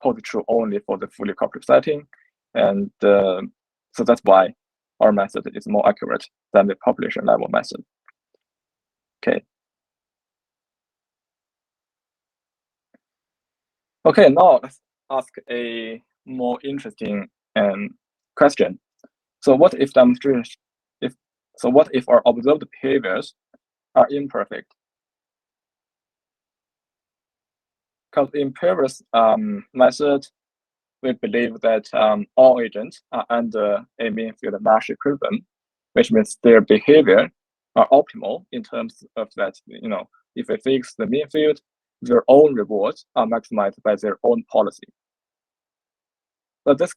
holds true only for the fully cooperative setting, and so that's why our method is more accurate than the population level method. Okay. Okay, now let's ask a more interesting question. So what if demonstration? What if our observed behaviors are imperfect? Because in previous method, we believe that all agents are under a mean field Nash equilibrium, which means their behavior are optimal in terms of that, if we fix the mean field, their own rewards are maximized by their own policy. But this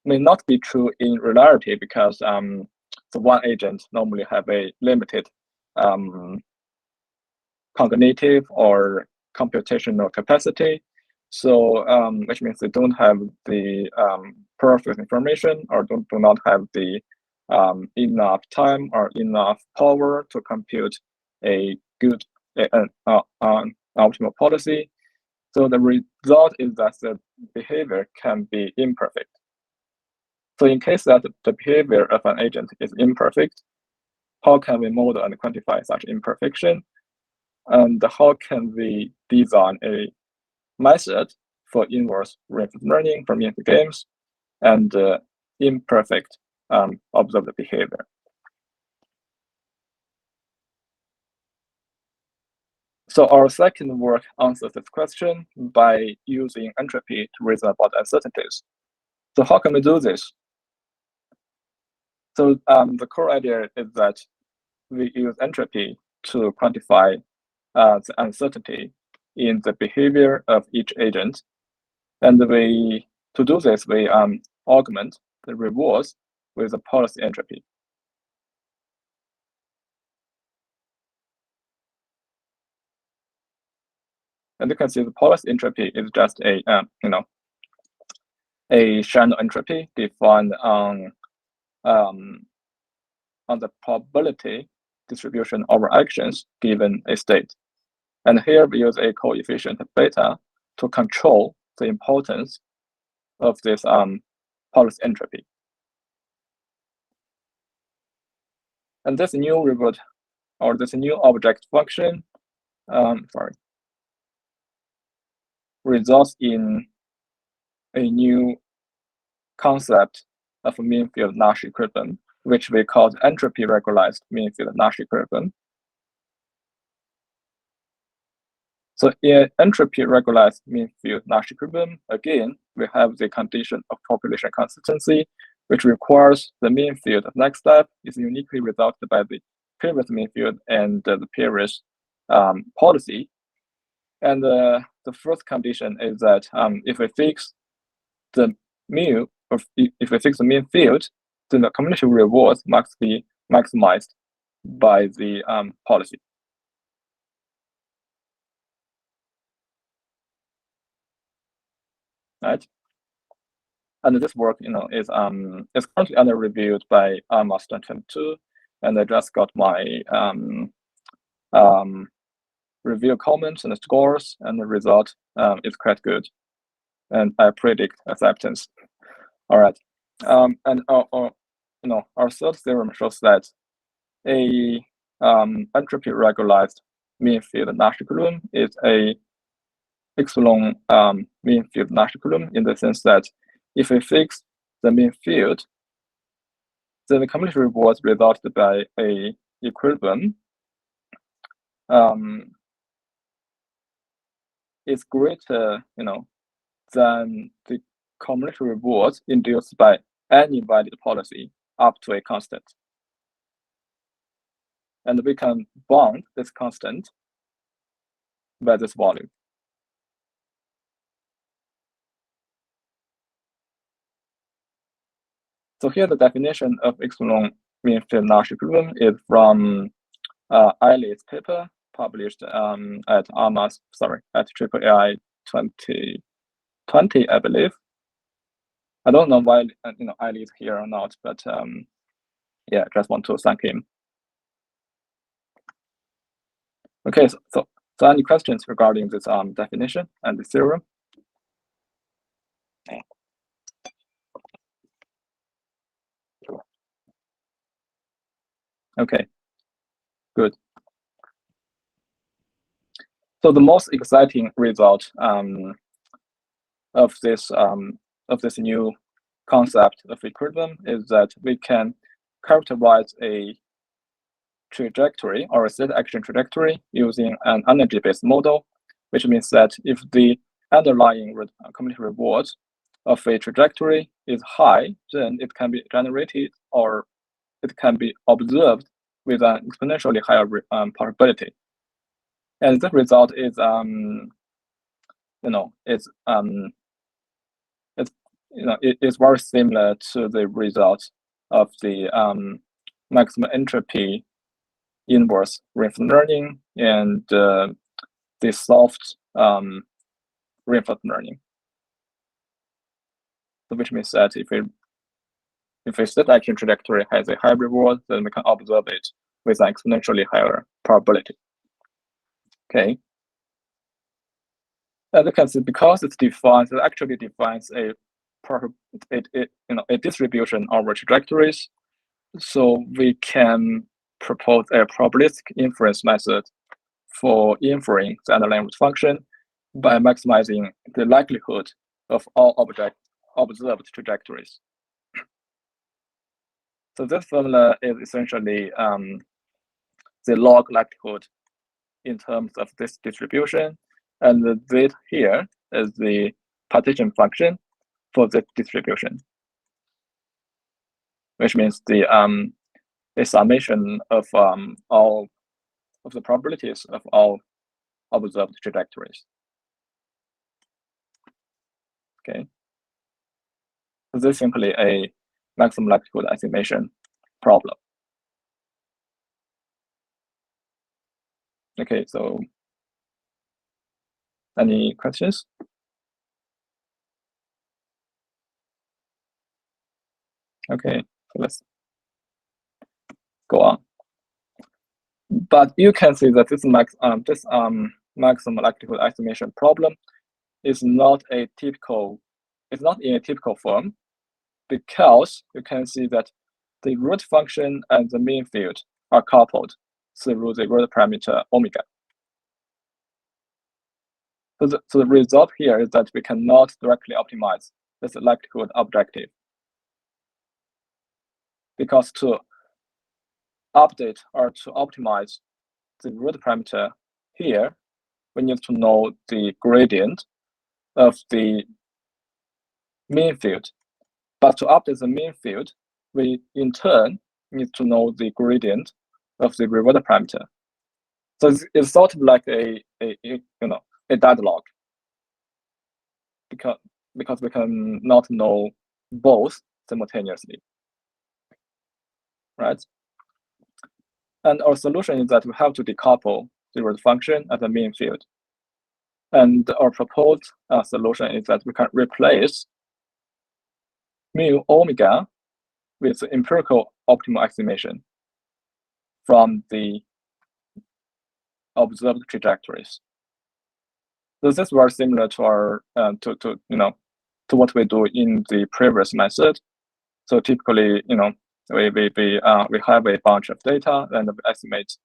may not be true in reality because the one agent normally have a limited cognitive or computational capacity. So which means they don't have the perfect information or do not have the enough time or enough power to compute a good optimal policy. So the result is that the behavior can be imperfect. So in case that the behavior of an agent is imperfect, how can we model and quantify such imperfection? And how can we design a method for inverse reinforcement learning from mean games and imperfect observed behavior? So our second work answers this question by using entropy to reason about uncertainties. So how can we do this? So the core idea is that we use entropy to quantify the uncertainty in the behavior of each agent. And to do this, we augment the rewards with the policy entropy. And you can see the policy entropy is just a Chen entropy defined on the probability distribution over actions given a state. And here we use a coefficient of beta to control the importance of this policy entropy. And this new reward or this new object function, results in a new concept of mean field Nash equilibrium, which we call entropy regularized mean field Nash equilibrium. So in entropy regularized mean field Nash equilibrium, again, we have the condition of population consistency, which requires the mean field of next step is uniquely resulted by the previous mean field and the previous policy. And the first condition is that if we fix the mean, or if we fix the mean field, then the cumulative rewards must be maximized by the policy. Right? And this work, is currently under reviewed by Amos 2022, and I just got my review comments and the scores, and the result is quite good, and I predict acceptance. All right, and our third theorem shows that a entropy regularized mean field Nash equilibrium is a epsilon mean field Nash equilibrium, in the sense that if we fix the mean field, then the cumulative rewards resulted by a equilibrium is greater, than the cumulative rewards induced by any valid policy up to a constant. And we can bound this constant by this volume. So here the definition of epsilon mean field Nash equilibrium is from Eilid's paper published at AAAI 2020, I believe. I don't know why Eilid's here or not, but yeah, just want to thank him. Okay, so any questions regarding this definition and the theorem? Okay, good. So the most exciting result of this new concept of equilibrium is that we can characterize a trajectory or a state action trajectory using an energy-based model, which means that if the underlying cumulative reward of a trajectory is high, then it can be generated or it can be observed with an exponentially higher probability. And the result is, it's very similar to the result of the maximum entropy inverse reinforcement learning and the soft reinforcement learning. So which means that if a state action trajectory has a high reward, then we can observe it with an exponentially higher probability. Okay. As you can see, because it actually defines a distribution over trajectories, so we can propose a probabilistic inference method for inferring the underlying root function by maximizing the likelihood of all observed trajectories. So this formula is essentially the log likelihood in terms of this distribution, and the z here is the partition function for this distribution, which means the summation of all of the probabilities of all observed trajectories. Okay, so this is simply a maximum likelihood estimation problem. Okay, so any questions? Okay, so let's go on. But you can see that this maximum likelihood estimation problem is not in a typical form, because you can see that the root function and the mean field are coupled through the root parameter omega. So the result here is that we cannot directly optimize this likelihood objective, because to update or to optimize the root parameter here, we need to know the gradient of the mean field. But to update the mean field, we in turn need to know the gradient of the reward parameter. So it's sort of like a a deadlock because we can not know both simultaneously, right? And our solution is that we have to decouple the root function and the mean field. And our proposed solution is that we can replace mu omega with empirical optimal estimation from the observed trajectories. So this is very similar to our to what we do in the previous method. So typically, we have a bunch of data and we estimate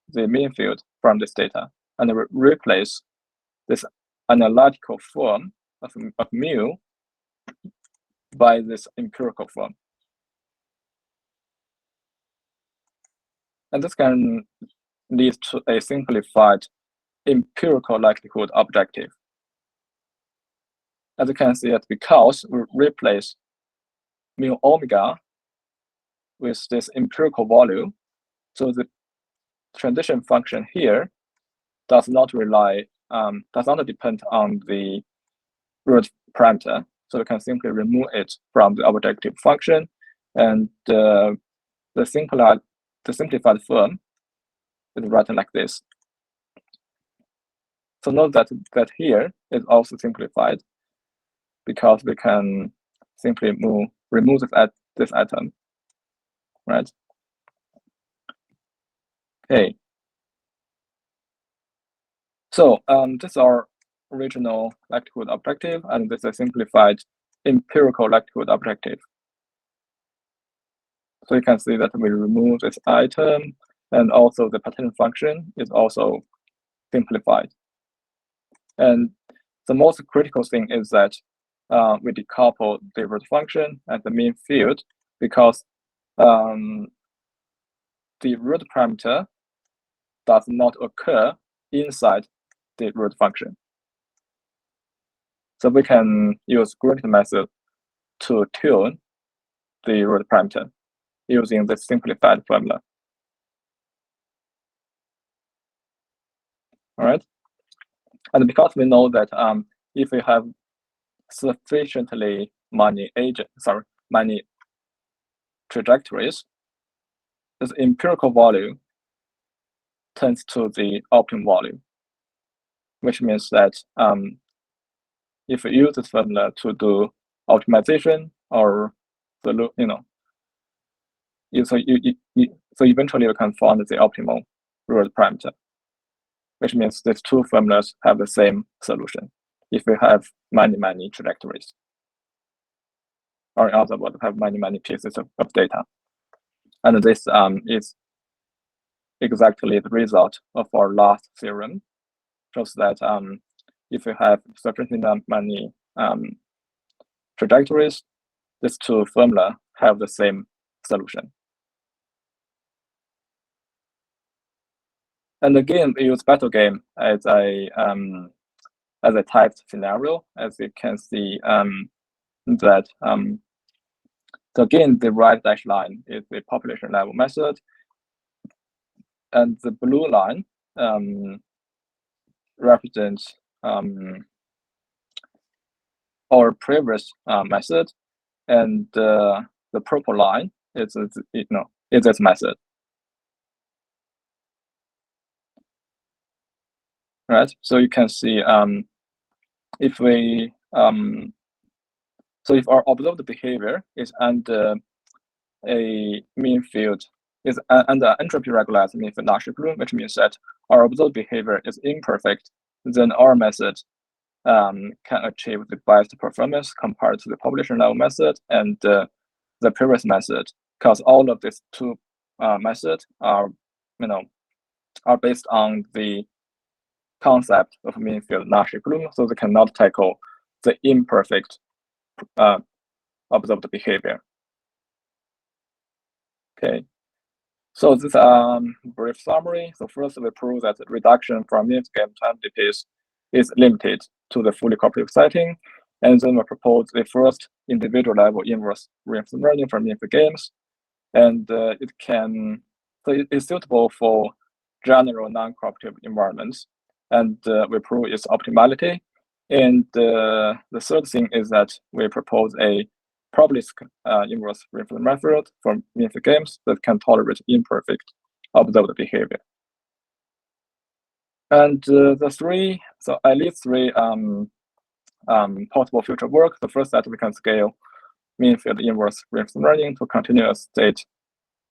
the mean field from this data, and we replace this analytical form of mu by this empirical form. And this can lead to a simplified empirical likelihood objective. As you can see, that because we replace mu omega with this empirical value, so the transition function here does not depend on the root parameter. So we can simply remove it from the objective function, and the simplified form is written like this. So note that here is also simplified because we can simply remove this item, right? Okay. So this is our original likelihood objective, and this is a simplified empirical likelihood objective. So you can see that we remove this item, and also the potential function is also simplified. And the most critical thing is that we decouple the root function and the mean field, because the root parameter does not occur inside the root function. So we can use gradient method to tune the root parameter using the simplified formula. All right. And because we know that if we have sufficiently many trajectories, this empirical value tends to the optimum value, which means that if we use this formula to do optimization or so eventually we can find the optimal root parameter, which means these two formulas have the same solution if we have many trajectories, or in other words, have many pieces of data. And this is exactly the result of our last theorem, shows that if we have sufficiently many trajectories, these two formula have the same solution. And again, we use battle game as a typed scenario, as you can see that so again, the right dashed line is the population level method, and the blue line represents our previous method, and the purple line is this method. Right, so you can see if we so if our observed behavior is under a mean field, is under entropy regularized mean field Nash bloom, which means that our observed behavior is imperfect, then our method can achieve the best performance compared to the population level method and the previous method, because all of these two methods are based on the concept of mean field Nash bloom, so they cannot tackle the imperfect observed behavior. Okay, so this brief summary. So first, we prove that the reduction from mean game time DPs is limited to the fully cooperative setting, and then we propose the first individual level inverse reinforcement learning for MFG games, and it is suitable for general non-cooperative environments, and we prove its optimality. And the third thing is that we propose a probabilistic inverse reinforcement method for meaningful games that can tolerate imperfect observed behavior. And so at least three possible future work. The first that we can scale mean field inverse reinforcement learning to continuous state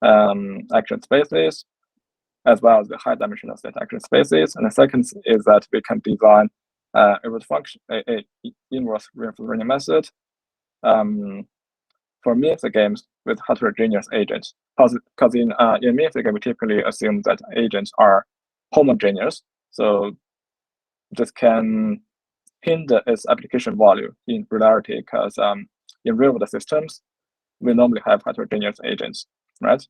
action spaces, as well as the high dimensional state action spaces. And the second is that we can design a inverse reinforcement learning method for meaningful games with heterogeneous agents. Because in meaningful game, we typically assume that agents are homogeneous. So this can hinder its application value in reality, because in real-world systems, we normally have heterogeneous agents, right?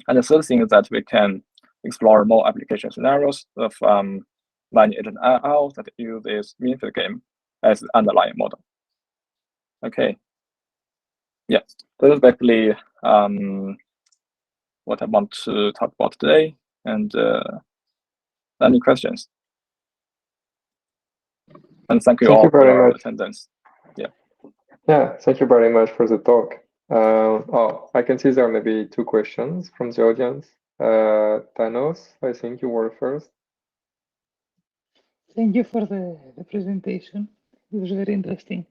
And the third thing is that we can explore more application scenarios of linear agent IO that uses meaningful game as the underlying model. Okay. Yeah, this is basically what I want to talk about today. And any questions? And thank you all for your attendance. Yeah, thank you very much for the talk. I can see there may be two questions from the audience. Thanos, I think you were first. Thank you for the presentation. It was very interesting.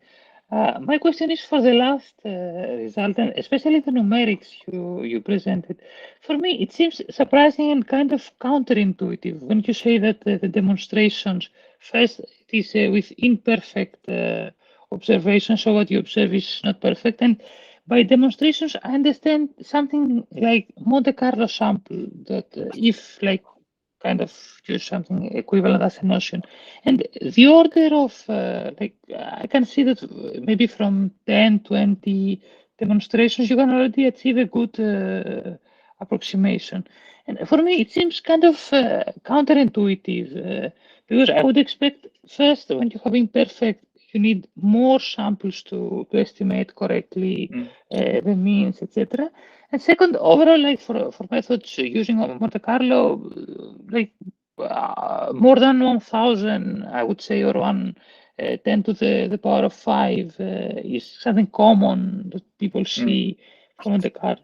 My question is for the last result, and especially the numerics you presented. For me, it seems surprising and kind of counterintuitive when you say that the demonstrations, first it is with imperfect observations, so what you observe is not perfect. And by demonstrations, I understand something like Monte Carlo sample, that if like kind of use something equivalent as a notion. And the order of, like, I can see that maybe from 10, 20 demonstrations, you can already achieve a good approximation. And for me, it seems kind of counterintuitive because I would expect first, when you have imperfect, you need more samples to estimate correctly the means, etc. And second, overall, like for methods using Monte Carlo, like more than 1,000, I would say, or 10 to the power of 5 is something common that people see from Monte Carlo.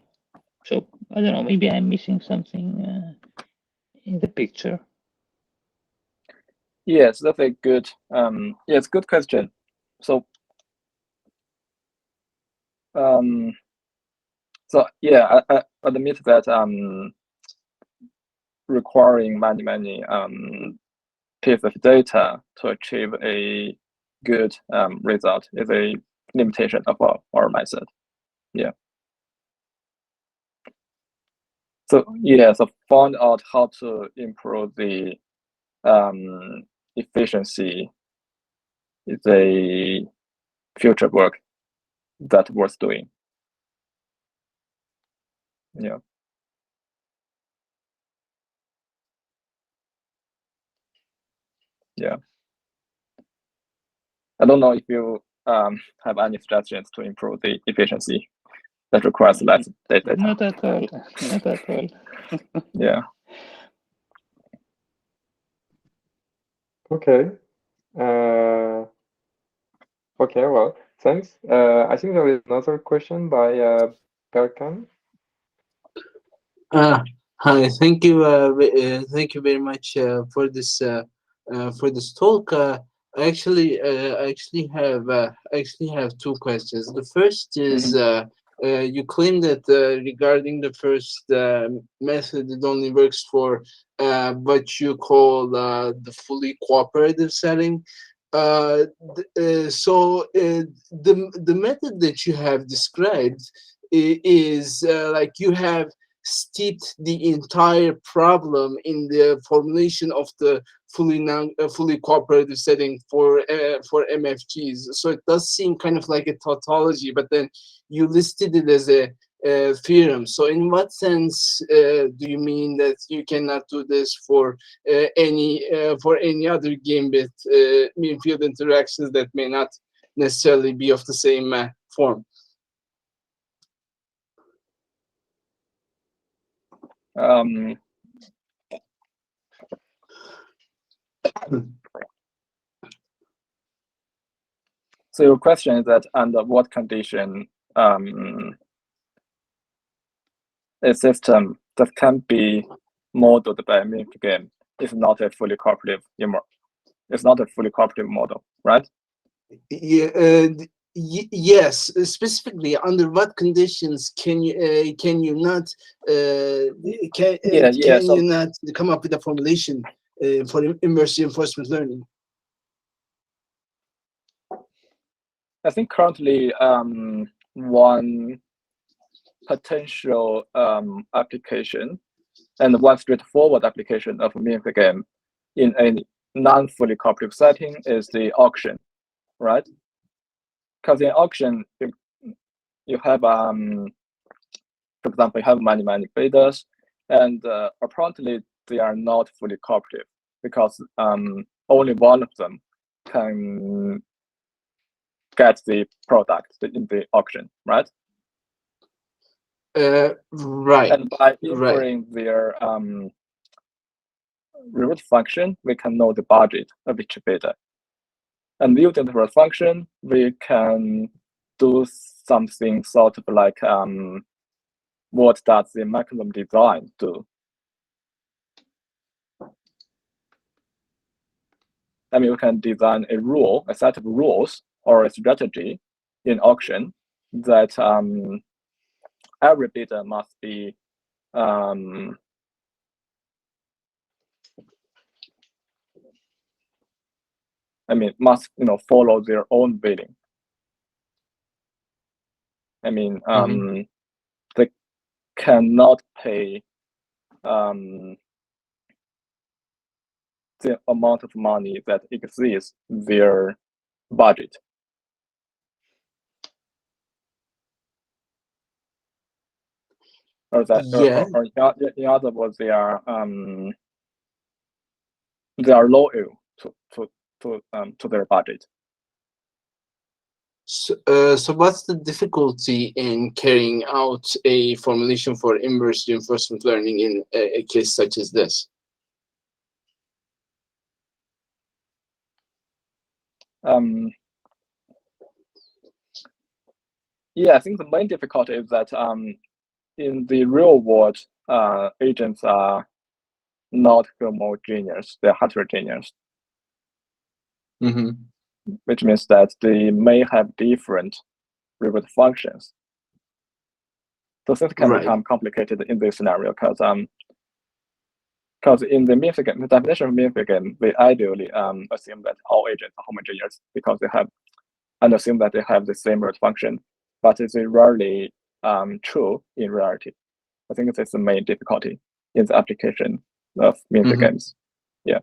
So I don't know, maybe I'm missing something in the picture. Yes, that's a good. Yes, good question. So, yeah, I admit that requiring many pieces of data to achieve a good result is a limitation of our method. Yeah. So yeah, so find out how to improve the efficiency is a future work that's worth doing. Yeah. Yeah. I don't know if you have any suggestions to improve the efficiency that requires less data. Not at all. Not at all. Yeah. Okay. Okay, well, thanks. I think there is another question by Berkan. Hi, thank you very much for this talk. I actually have two questions. The first is you claim that regarding the first method, it only works for what you call the fully cooperative setting. So the method that you have described is like you have steeped the entire problem in the formulation of the fully cooperative setting for MFGs. So it does seem kind of like a tautology, but then you listed it as a theorem. So in what sense do you mean that you cannot do this for any other gambit mean field interactions that may not necessarily be of the same form? So your question is that under what condition a system that can be modeled by a MIMF game is not a fully cooperative it's not a fully cooperative model, right? Yeah, yes. Specifically, under what conditions can you not you not come up with a formulation for immersive reinforcement learning? I think currently one potential application and one straightforward application of MIMF game in a non-fully cooperative setting is the auction, right? Because in auction you have for example, you have many bidders, and apparently they are not fully cooperative because only one of them can get the product in the auction, right? Right. And by inferring their reward function, we can know the budget of each bidder. And using the reward function, we can do something sort of like what does the mechanism design do? I mean, we can design a set of rules or a strategy in auction that every bidder must be must follow their own bidding. I mean, they cannot pay the amount of money that exceeds their budget. Or that, or in other words, they are loyal to their budget. So what's the difficulty in carrying out a formulation for immersive reinforcement learning in a case such as this? Yeah, I think the main difficulty is that in the real world, agents are not homogeneous; they're heterogeneous. Which means that they may have different reward functions. So things can become complicated in this scenario because in the definition of MIMF game, they ideally assume that all agents are homogeneous because they have and assume that they have the same reward function, but it's rarely true in reality. I think that's the main difficulty in the application of MIMF games. Yeah.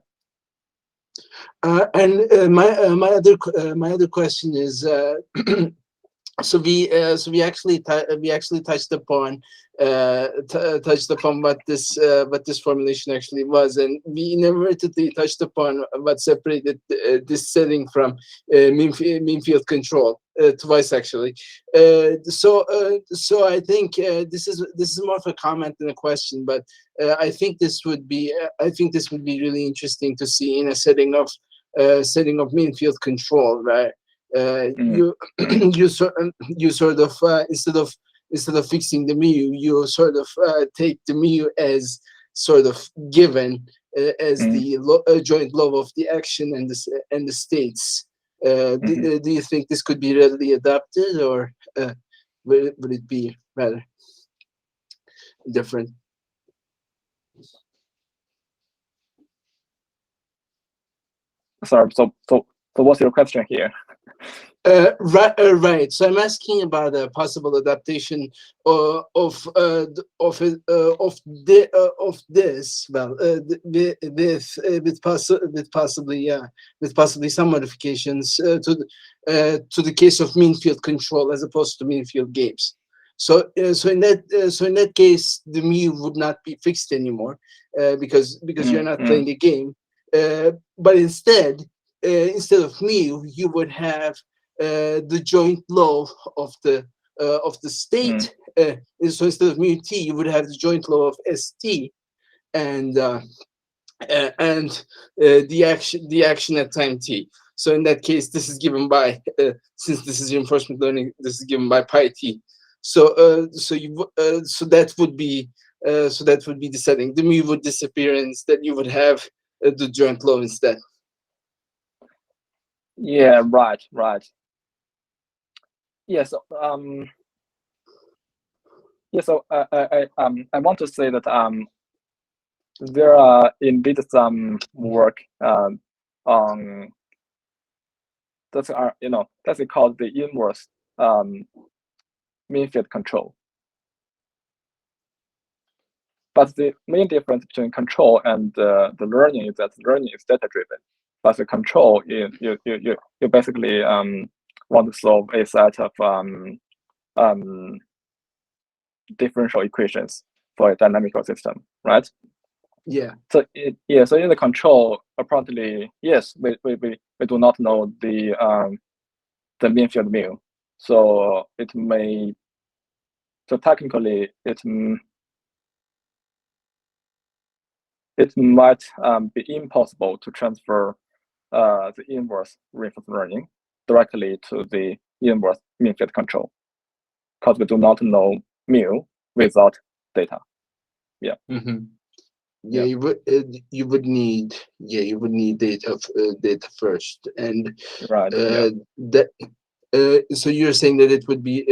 And my other question is, so we actually touched upon what this formulation actually was, and we inadvertently touched upon what separated this setting from mean field control twice actually. So I think this is more of a comment than a question, but I think this would be really interesting to see in a setting of mean field control, right? You sort of instead of fixing the mu, you sort of take the mu as sort of given as the joint law of the action and the states. Do you think this could be readily adapted, or would it be rather different? Sorry. So what's your question here? Right. So I'm asking about a possible adaptation of this. Well, with possibly some modifications to the case of mean field control as opposed to mean field games. So in that case, the mu would not be fixed anymore because you're not playing a game. But instead of mu, you would have the joint law of the state. So instead of mu t, you would have the joint law of st, and and the action at time t. So in that case, this is given by since this is reinforcement learning, this is given by pi t. So so that would be the setting. The mu would disappear, and instead you would have the joint law instead. Yeah, right. Yeah, so I want to say that there are indeed some work on that's called the inverse mean field control. But the main difference between control and the learning is that learning is data driven, but the control you basically want to solve a set of differential equations for a dynamical system, right? Yeah. So so in the control, apparently, yes, we do not know the mean field mu, so technically it might be impossible to transfer the inverse reinforcement learning directly to the inverse mean field control, because we do not know mu without data. Yeah. Mm-hmm. Yeah, you would need data first, and right. That so you're saying that it would be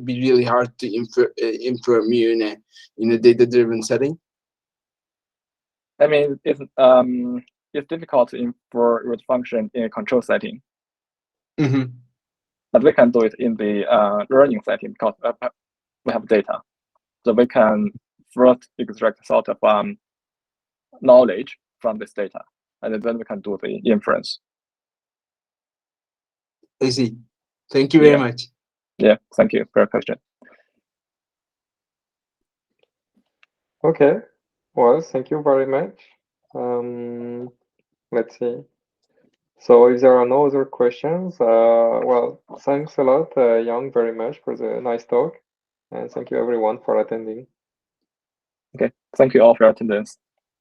really hard to infer mu in a data driven setting. I mean, it's difficult to infer root function in a control setting. Mm-hmm. But we can do it in the learning setting because we have data. So we can first extract sort of knowledge from this data, and then we can do the inference. I see. Thank you very much. Yeah, thank you for your question. Okay, well, thank you very much. Let's see. So if there are no other questions, well, thanks a lot, Jan, very much for the nice talk. And thank you everyone for attending. Okay, thank you all for your attendance.